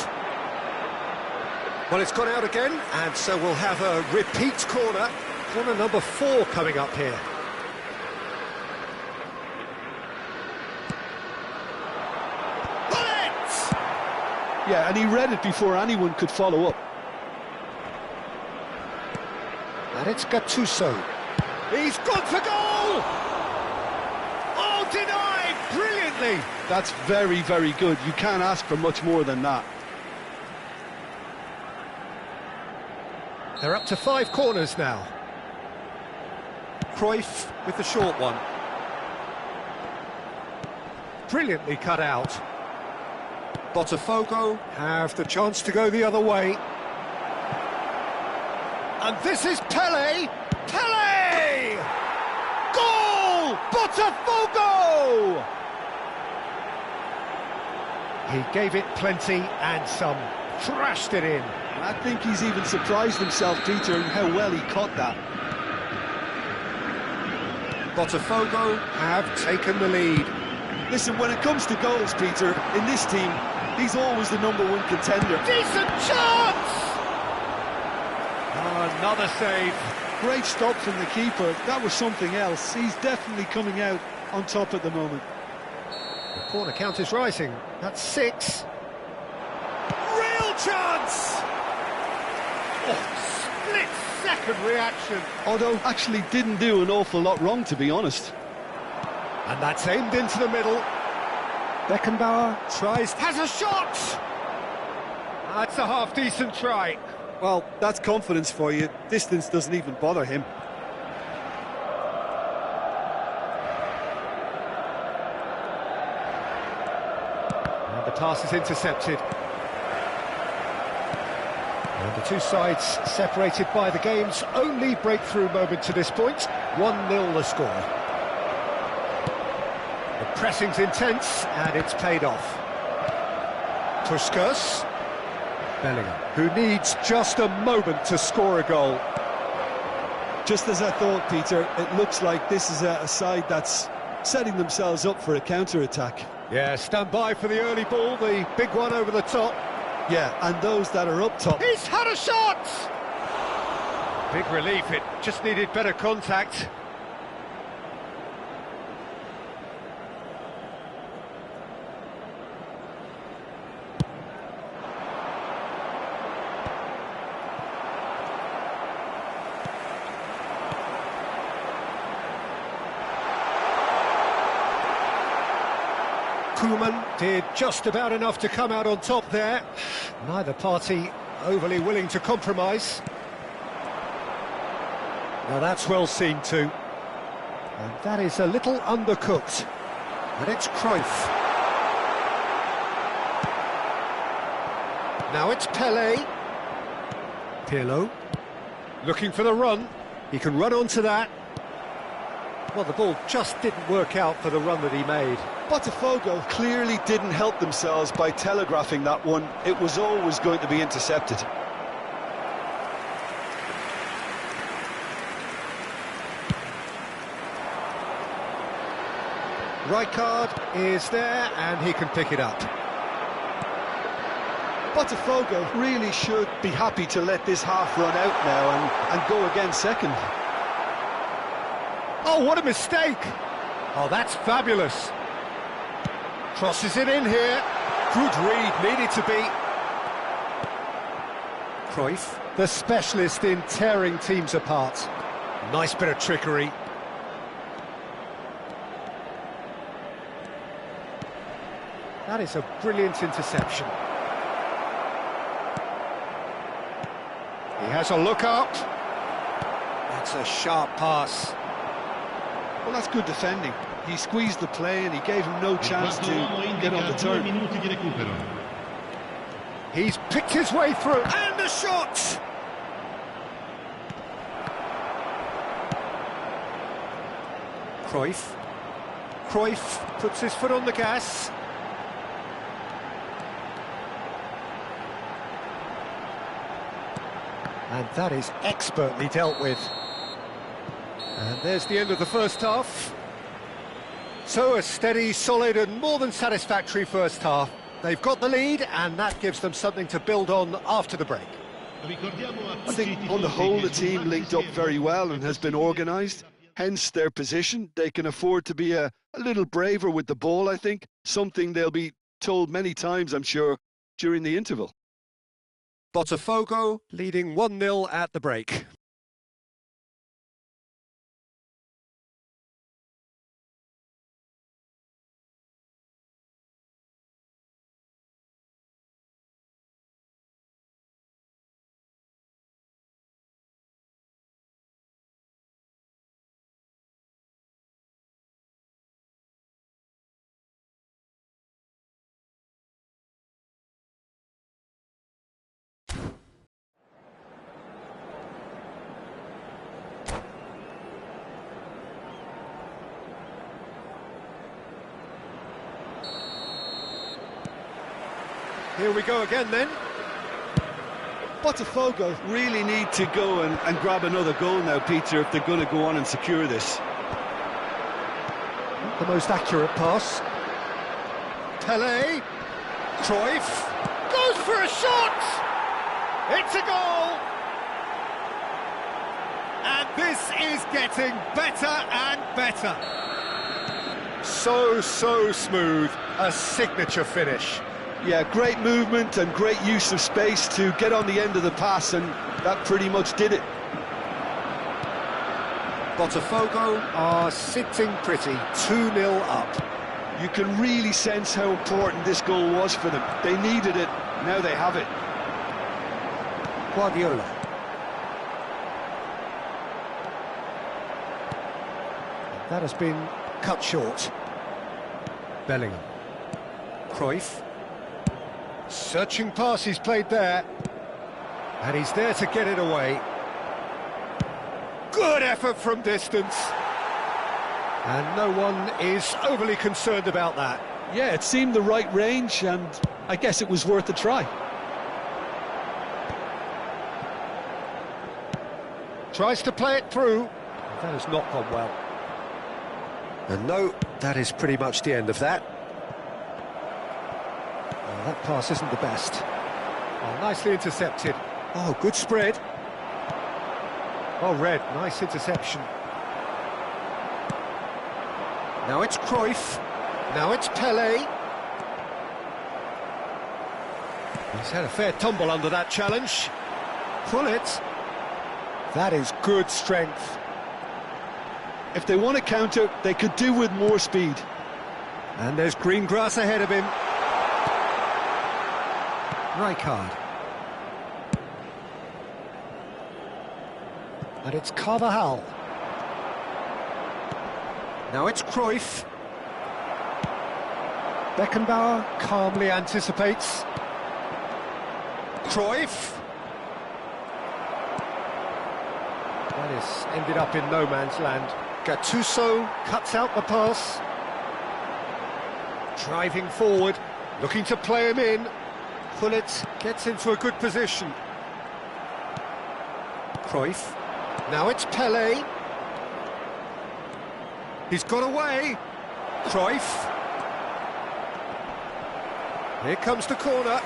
Well, it's gone out again, and so we'll have a repeat corner. Corner number 4 coming up here. Bullet! Yeah, and he read it before anyone could follow up. And it's Gattuso. He's gone for goal! Oh, denied brilliantly! That's very, very good. You can't ask for much more than that. They're up to 5 corners now. Cruyff with the short one. Brilliantly cut out. Botafogo have the chance to go the other way. And this is Pele! Pele! Goal! Botafogo! He gave it plenty and some. Thrashed it in. And I think he's even surprised himself, Peter, in how well he caught that. Botafogo have taken the lead. Listen, when it comes to goals, Peter, in this team, he's always the #1 contender. Decent chance! Oh, another save. Great stop from the keeper. That was something else. He's definitely coming out on top at the moment. The corner count is rising. That's 6. Real chance! Oh, split-second reaction. Although, actually didn't do an awful lot wrong, to be honest. And that's aimed into the middle. Beckenbauer tries, has a shot! That's a half-decent try. Well, that's confidence for you. Distance doesn't even bother him. And the pass is intercepted. And the two sides separated by the game's only breakthrough moment to this point. 1-0 the score. The pressing's intense, and it's paid off. Puskas. Bellingham, who needs just a moment to score a goal. Just as I thought, Peter, it looks like this is a side that's setting themselves up for a counter-attack. Yeah, stand by for the early ball, the big one over the top. Yeah, and those that are up top. He's had a shot! Big relief, it just needed better contact. Koeman did just about enough to come out on top there. Neither party overly willing to compromise. Now that's well seen too. And that is a little undercooked. And it's Cruyff. Now it's Pelé. Pirlo. Looking for the run. He can run onto that. Well, the ball just didn't work out for the run that he made. BOTAFOGO clearly didn't help themselves by telegraphing that one. It was always going to be intercepted. Rijkaard is there and he can pick it up. BOTAFOGO really should be happy to let this half run out now and go again second. Oh, what a mistake! Oh, that's fabulous. Crosses it in here. Good read, needed to be. Cruyff, the specialist in tearing teams apart. Nice bit of trickery. That is a brilliant interception. He has a look up. That's a sharp pass. Well, that's good defending. He squeezed the play and he gave him no chance to get on the turn. He's picked his way through, and the shot! Cruyff puts his foot on the gas. And that is expertly dealt with. And there's the end of the first half. So a steady, solid and more than satisfactory first half. They've got the lead and that gives them something to build on after the break. I think on the whole the team linked up very well and has been organised. Hence their position. They can afford to be a little braver with the ball, I think. Something they'll be told many times, I'm sure, during the interval. BOTAFOGO leading 1-0 at the break. Here we go again then. BOTAFOGO really need to go and grab another goal now, Peter, if they're going to go on and secure this. The most accurate pass. Pelé. Cruyff. Goes for a shot! It's a goal! And this is getting better and better. So smooth. A signature finish. Yeah, great movement and great use of space to get on the end of the pass, and that pretty much did it. BOTAFOGO are sitting pretty, 2-0 up. You can really sense how important this goal was for them. They needed it, now they have it. Guardiola. That has been cut short. Bellingham. Cruyff. Searching pass he's played there. And he's there to get it away. Good effort from distance. And no one is overly concerned about that. Yeah, it seemed the right range, and I guess it was worth a try. Tries to play it through. That has not gone well. And no, that is pretty much the end of that. Well, that pass isn't the best. Oh, nicely intercepted. Oh, good spread. Oh, Red, nice interception. Now it's Cruyff. Now it's Pelé. He's had a fair tumble under that challenge. Pull it. That is good strength. If they want to counter, they could do with more speed. And there's green grass ahead of him. Rijkaard. And it's Carvajal. Now it's Cruyff. Beckenbauer calmly anticipates. Cruyff. That is ended up in no man's land. Gattuso cuts out the pass. Driving forward, looking to play him in. Pullet gets into a good position. Cruyff. Now it's Pelé. He's got away. Cruyff. Here comes the corner.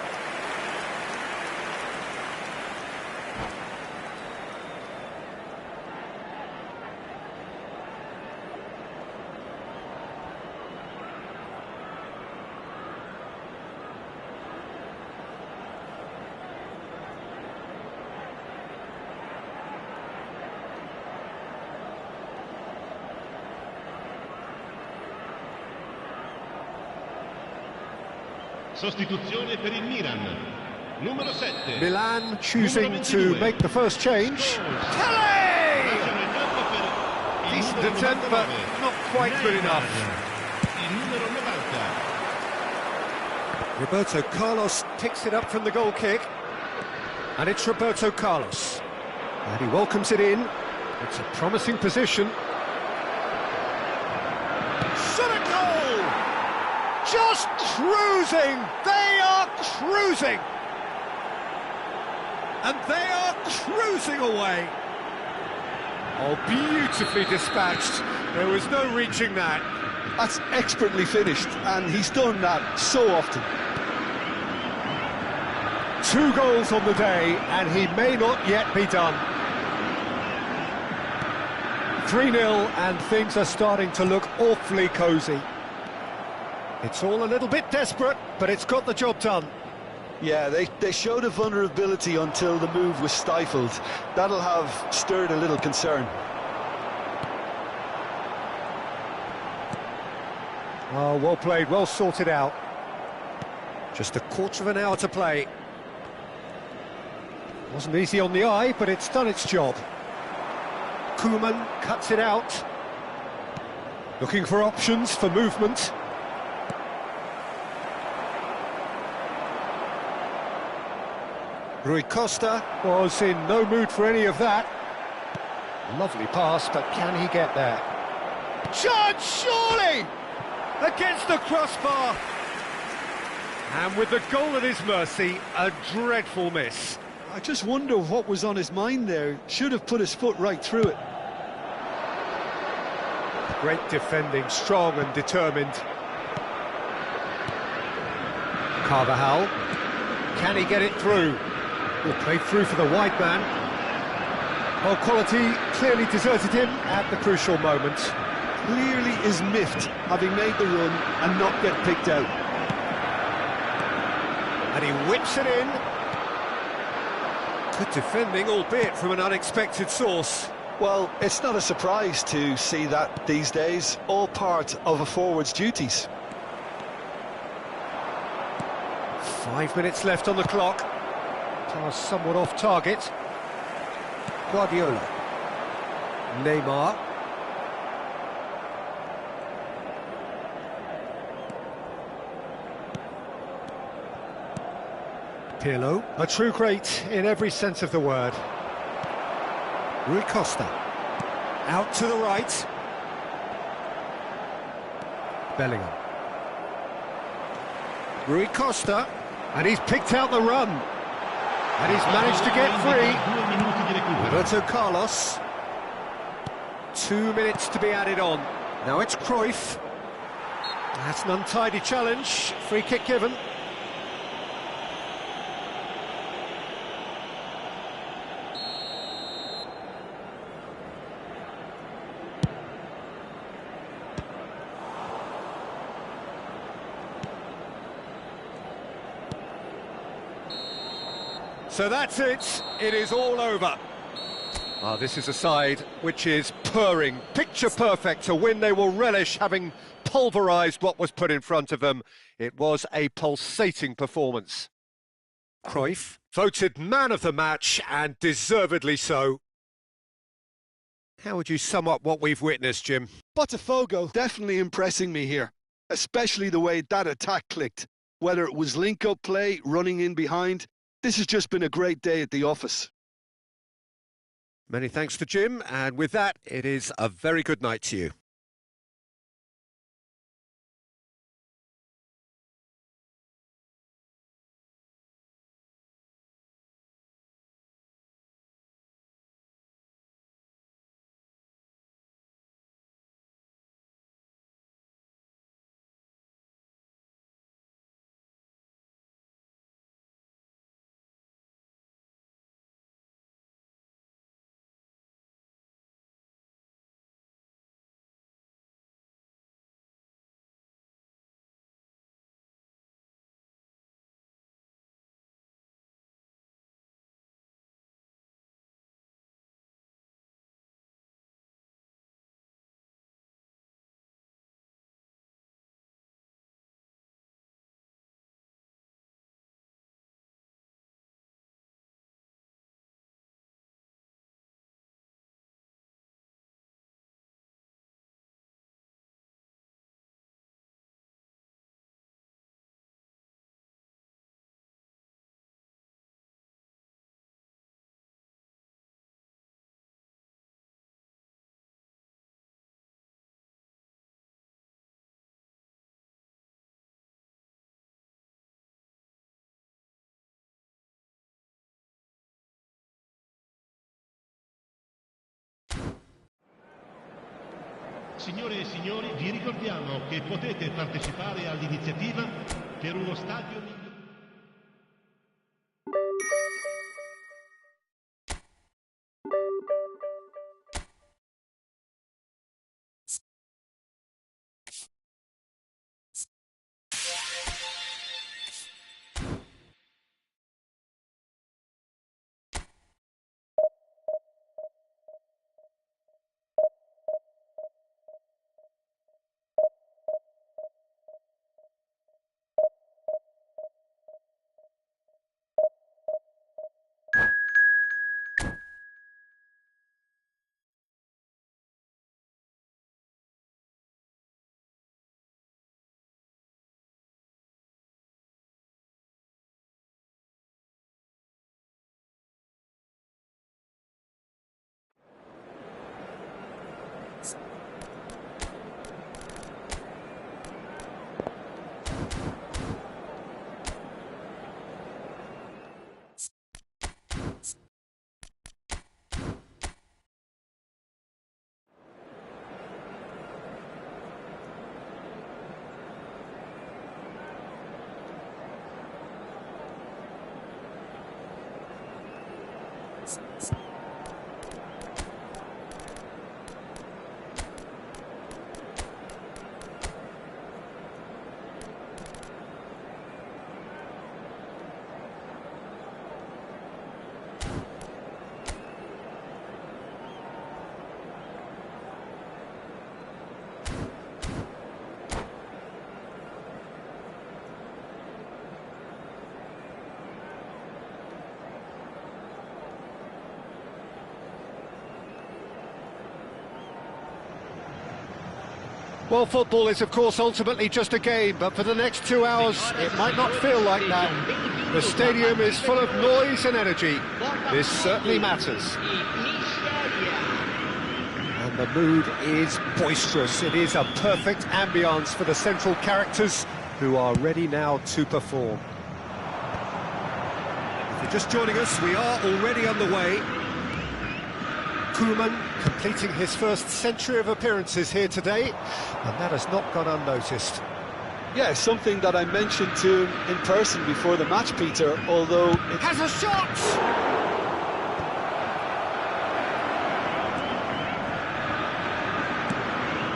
Sostituzione per il Milan. Numero 7. Milan choosing to make the first change. Pelé! Decent attempt, but not quite good enough. Il numero 90. Roberto Carlos picks it up from the goal kick. And it's Roberto Carlos. And he welcomes it in. It's a promising position. Shot a goal! Just cruising! They are cruising! And they are cruising away! Oh, beautifully dispatched. There was no reaching that. That's expertly finished, and he's done that so often. 2 goals on the day, and he may not yet be done. 3-0, and things are starting to look awfully cosy. It's all a little bit desperate, but it's got the job done. Yeah, they showed a vulnerability until the move was stifled. That'll have stirred a little concern. Oh, well played, well sorted out. Just a quarter of an hour to play. Wasn't easy on the eye, but it's done its job. Koeman cuts it out. Looking for options for movement. Rui Costa was in no mood for any of that. Lovely pass, but can he get there? Chance, surely! Against the crossbar! And with the goal at his mercy, a dreadful miss. I just wonder what was on his mind there. Should have put his foot right through it. Great defending, strong and determined. Carvajal. Can he get it through? Will play through for the wide man. Well, quality clearly deserted him at the crucial moment. Clearly is miffed, having made the run and not get picked out. And he whips it in. Good defending, albeit from an unexpected source. Well, it's not a surprise to see that these days, all part of a forward's duties. 5 minutes left on the clock. Pass somewhat off target. Guardiola. Neymar. Pirlo. A true great in every sense of the word. Rui Costa. Out to the right. Bellingham. Rui Costa. And he's picked out the run. And he's managed to get free. 2 minuti di recupero. Roberto Carlos. 2 minutes to be added on. Now it's Cruyff. That's an untidy challenge. Free kick given. So that's it. It is all over. Ah, this is a side which is purring, picture perfect, a win they will relish, having pulverised what was put in front of them. It was a pulsating performance. Cruyff, voted man of the match, and deservedly so. How would you sum up what we've witnessed, Jim? BOTAFOGO definitely impressing me here, especially the way that attack clicked. Whether it was link-up play, running in behind, this has just been a great day at the office. Many thanks to Jim, and with that, it is a very good night to you. Signore e signori, vi ricordiamo che potete partecipare all'iniziativa per uno stadio migliore. Well, football is, of course, ultimately just a game, but for the next 2 hours, it might not feel like that. The stadium is full of noise and energy. This certainly matters. And the mood is boisterous. It is a perfect ambience for the central characters who are ready now to perform. If you're just joining us, we are already underway. Koeman completing his first century of appearances here today, and that has not gone unnoticed. Yeah, something that I mentioned to him in person before the match, Peter, although it Has a shot!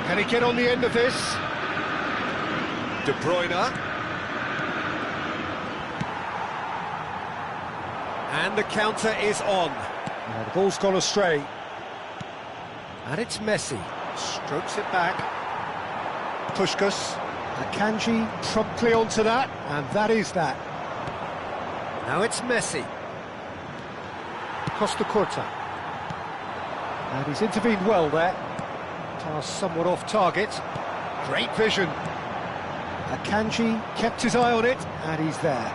Can he get on the end of this? De Bruyne. And the counter is on. Now the ball's gone astray. And it's Messi. Strokes it back. Puskás. Akanji promptly onto that, and that is that. Now it's Messi. Costa Curta. And he's intervened well there. Pass somewhat off target. Great vision. Akanji kept his eye on it, and he's there.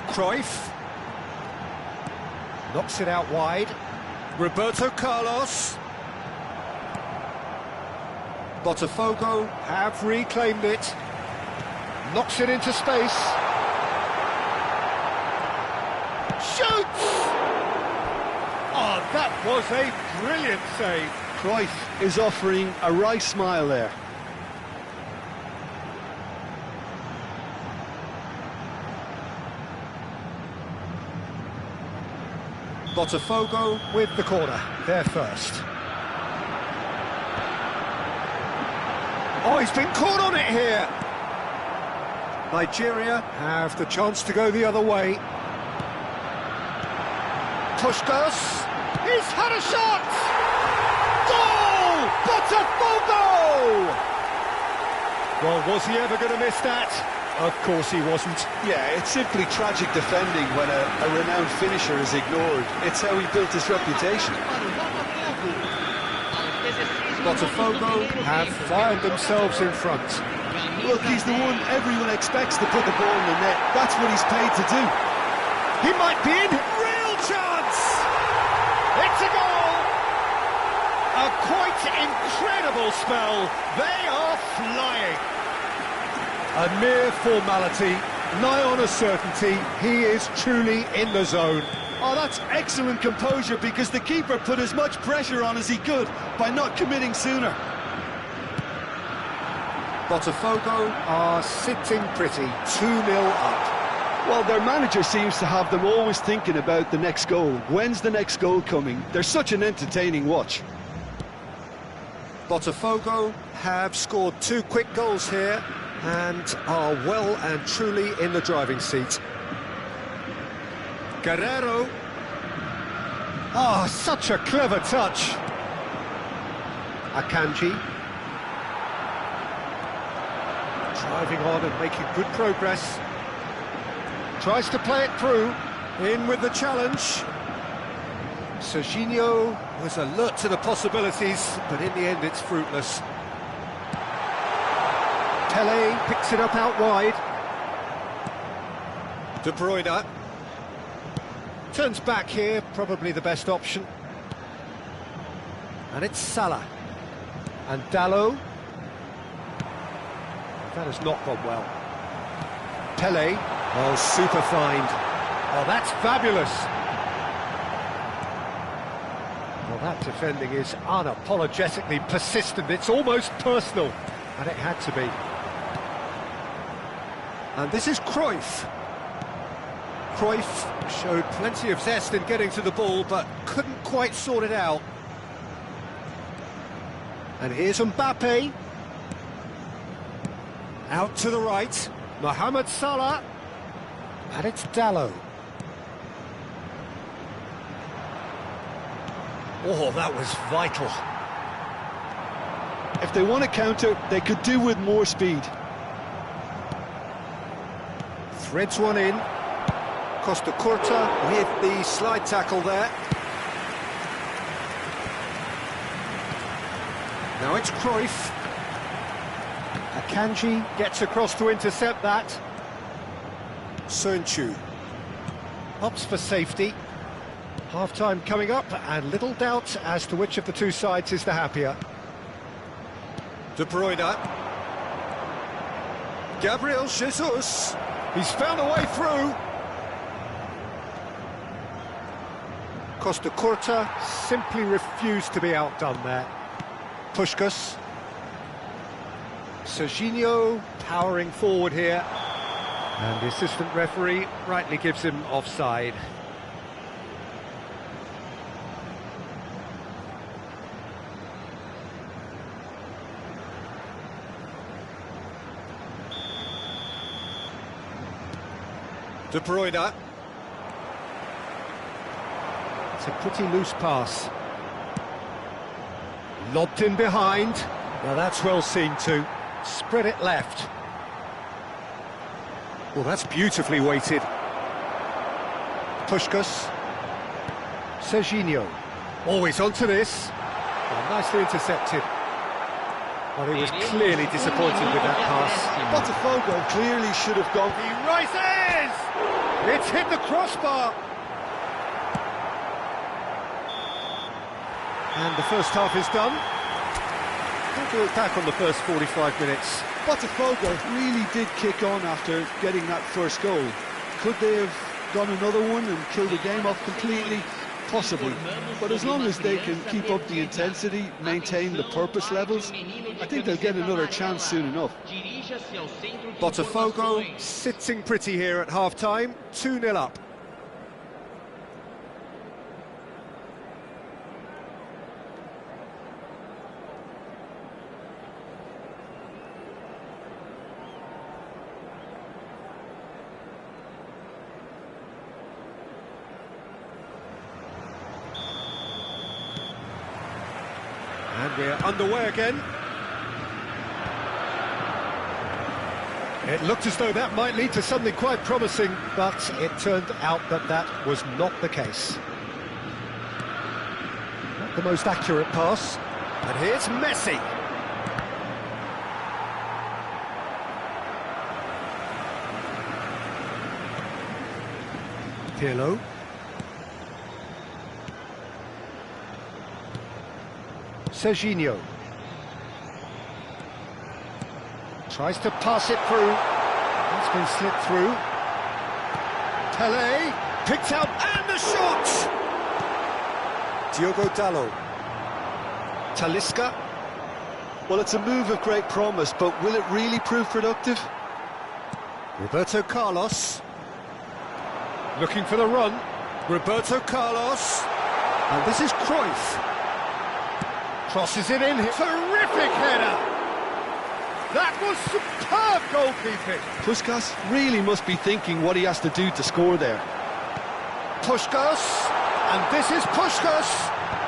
Cruyff. Knocks it out wide. Roberto Carlos. Botafogo have reclaimed it. Knocks it into space. Shoots! Oh, that was a brilliant save. Cruyff is offering a wry smile there. Botafogo with the corner, there first. Oh, he's been caught on it here! Nigeria have the chance to go the other way. Puskás, he's had a shot! Goal! Botafogo! Well, was he ever going to miss that? Of course he wasn't. Yeah, it's simply tragic defending when a renowned finisher is ignored. It's how he built his reputation. Botafogo have fired themselves in front. Look, he's the one everyone expects to put the ball in the net. That's what he's paid to do. He might be in. Real chance! It's a goal! A quite incredible spell. They are flying. A mere formality, nigh on a certainty. He is truly in the zone. Oh, that's excellent composure, because the keeper put as much pressure on as he could by not committing sooner. Botafogo are sitting pretty, 2-0 up. Well, their manager seems to have them always thinking about the next goal. When's the next goal coming? They're such an entertaining watch. Botafogo have scored 2 quick goals here and are well and truly in the driving seat. Guerrero. Oh, such a clever touch. Akanji. Driving on and making good progress. Tries to play it through. In with the challenge. Serginho was alert to the possibilities, but in the end it's fruitless. Pelé picks it up out wide. De Bruyne turns back here, probably the best option. And it's Salah. And Dalot. That has not gone well. Pelé. Oh, super find. Oh, that's fabulous. Well, that defending is unapologetically persistent. It's almost personal. And it had to be. And this is Cruyff. Cruyff showed plenty of zest in getting to the ball, but couldn't quite sort it out. And here's Mbappe. Out to the right. Mohamed Salah. And it's Dalot. Oh, that was vital. If they want to counter, they could do with more speed. Threads one in. Costa Curta with the slide tackle there. Now it's Cruyff. Akanji gets across to intercept that. Sönchu opts for safety. Half-time coming up, and little doubt as to which of the two sides is the happier. De Bruyne. Gabriel Jesus. He's found a way through. Costa Curta simply refused to be outdone there. Puskás. Serginho powering forward here. And the assistant referee rightly gives him offside. De Bruyne. It's a pretty loose pass. Lobbed in behind. Now that's well seen too. Spread it left. Well, that's beautifully weighted. Puskás. Serginho. Always onto this. Well, nicely intercepted. Well, he was clearly disappointed with that pass. BOTAFOGO clearly should have gone. He rises! It's hit the crossbar. And the first half is done. We'll look back on the first 45 minutes. BOTAFOGO really did kick on after getting that first goal. Could they have done another one and killed the game off completely? Possibly. But as long as they can keep up the intensity, maintain the purpose levels, I think they'll get another chance soon enough. BOTAFOGO sitting pretty here at half-time, 2-0 up. And we're underway again. It looked as though that might lead to something quite promising, but it turned out that that was not the case. Not the most accurate pass. And here's Messi. Pirlo. Serginho. Tries to pass it through. It's been slipped through. Pelé picked out and the shot! Diogo Dalot. Talisca. Well, it's a move of great promise, but will it really prove productive? Roberto Carlos. Looking for the run. Roberto Carlos. And this is Cruyff. Crosses it in. Terrific header! That was superb goalkeeping. Puskás really must be thinking what he has to do to score there. Puskás, and this is Puskás.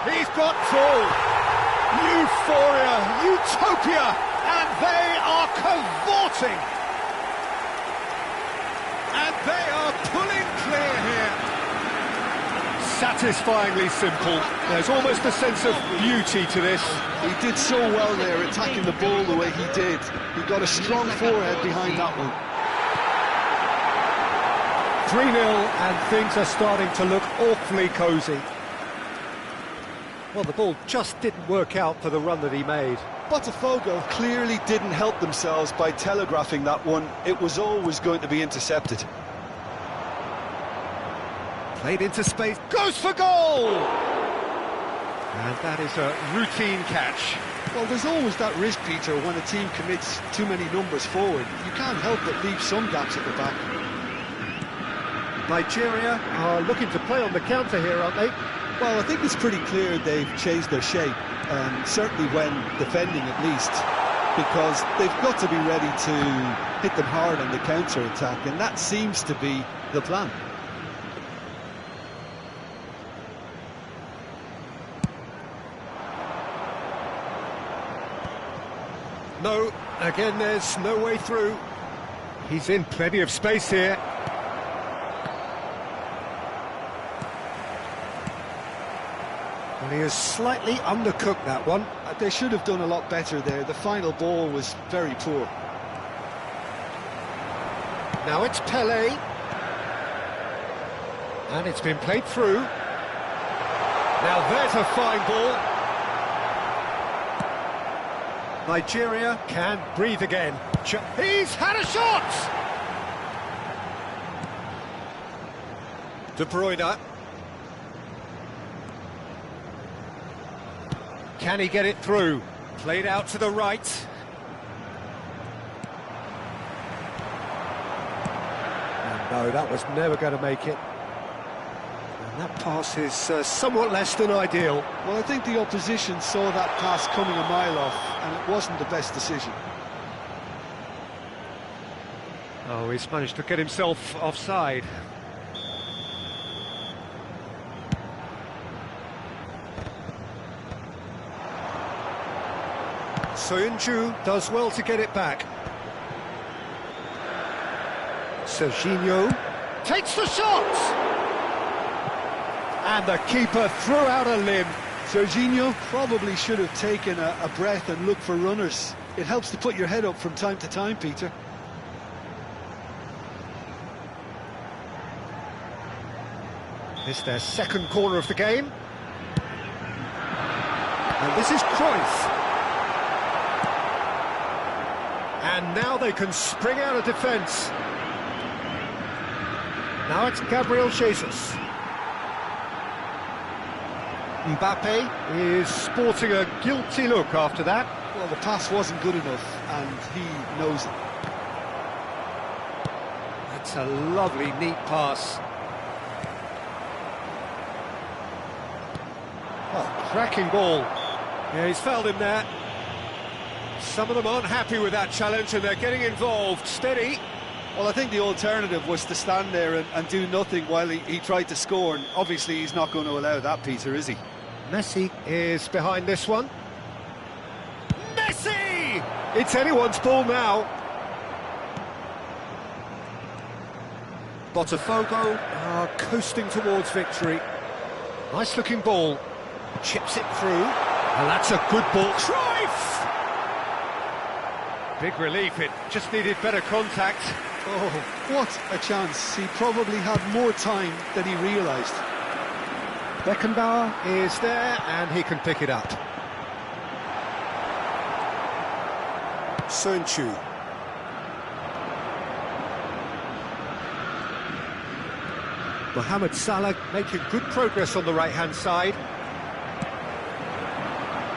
He's got full. Euphoria, utopia, and they are cavorting. And they are pulling clear here. Satisfyingly simple. There's almost a sense of beauty to this. He did so well there, attacking the ball the way he did. He got a strong forehead behind that one. 3-0, and things are starting to look awfully cosy. Well, the ball just didn't work out for the run that he made. BOTAFOGO clearly didn't help themselves by telegraphing that one. It was always going to be intercepted. Played into space, goes for goal! And that is a routine catch. Well, there's always that risk, Peter, when a team commits too many numbers forward. You can't help but leave some gaps at the back. Nigeria are looking to play on the counter here, aren't they? Well, I think it's pretty clear they've changed their shape, certainly when defending at least, because they've got to be ready to hit them hard on the counter-attack, and that seems to be the plan. No, again there's no way through. He's in plenty of space here. Well, he has slightly undercooked that one. They should have done a lot better there. The final ball was very poor. Now it's Pelé. And it's been played through. Now there's a fine ball. Nigeria can breathe again. He's had a shot! De Bruyne. Can he get it through? Played out to the right. And no, that was never going to make it. And that pass is somewhat less than ideal. Well, I think the opposition saw that pass coming a mile off, and it wasn't the best decision. Oh, he's managed to get himself offside. Soyuncu does well to get it back. Serginho takes the shot! And the keeper threw out a limb. Serginho probably should have taken a breath and looked for runners. It helps to put your head up from time to time, Peter. This is their second corner of the game. And this is Cruyff. And now they can spring out of defence. Now it's Gabriel Jesus. Mbappe is sporting a guilty look after that. Well, the pass wasn't good enough, and he knows it. That's a lovely, neat pass. Oh, cracking ball. Yeah, he's fouled him there. Some of them aren't happy with that challenge and they're getting involved. Steady. Well, I think the alternative was to stand there and do nothing while he tried to score, and obviously he's not going to allow that, Peter, is he? Messi is behind this one. Messi! It's anyone's ball now. Botafogo are coasting towards victory. Nice looking ball. Chips it through. And that's a good ball. Cruyff! Big relief, it just needed better contact. Oh, what a chance. He probably had more time than he realised. Beckenbauer is there, and he can pick it up. Soyuncu. Mohamed Salah making good progress on the right-hand side.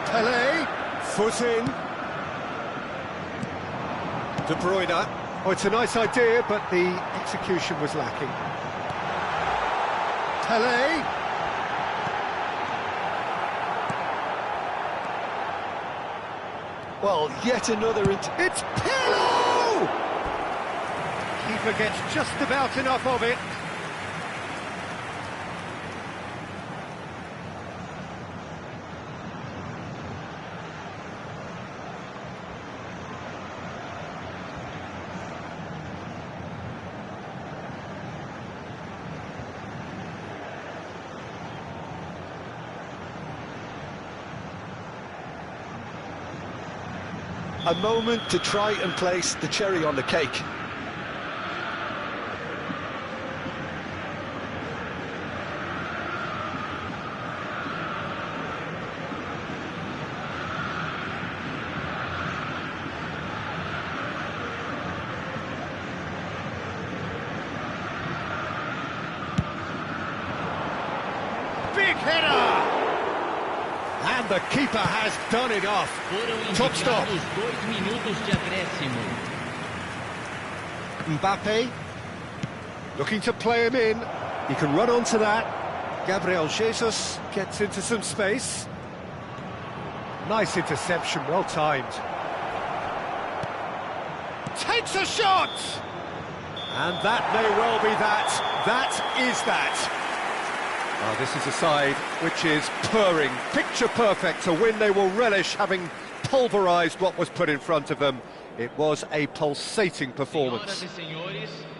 Pelé, foot in. De Bruyne. Oh, it's a nice idea, but the execution was lacking. Pelé. Well, yet another... It's Pirlo! Keeper gets just about enough of it. A moment to try and place the cherry on the cake. Big header! And the keeper has done it off. Top stop. 2 minutos de acréscimo. Mbappe looking to play him in. He can run onto that. Gabriel Jesus gets into some space. Nice interception, well timed. Takes a shot! And that may well be that. That is that. Oh, this is a side which is purring, picture perfect, a win they will relish, having pulverised what was put in front of them. It was a pulsating performance.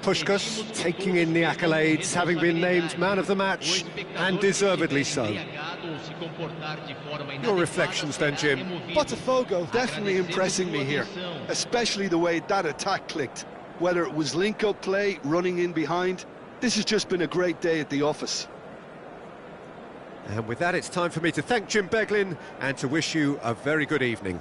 Puskás taking in the accolades, having been named man of the match, and deservedly so. Your reflections then, Jim? Botafogo definitely impressing me here, especially the way that attack clicked. Whether it was link-up play, running in behind, this has just been a great day at the office. And with that, it's time for me to thank Jim Beglin and to wish you a very good evening.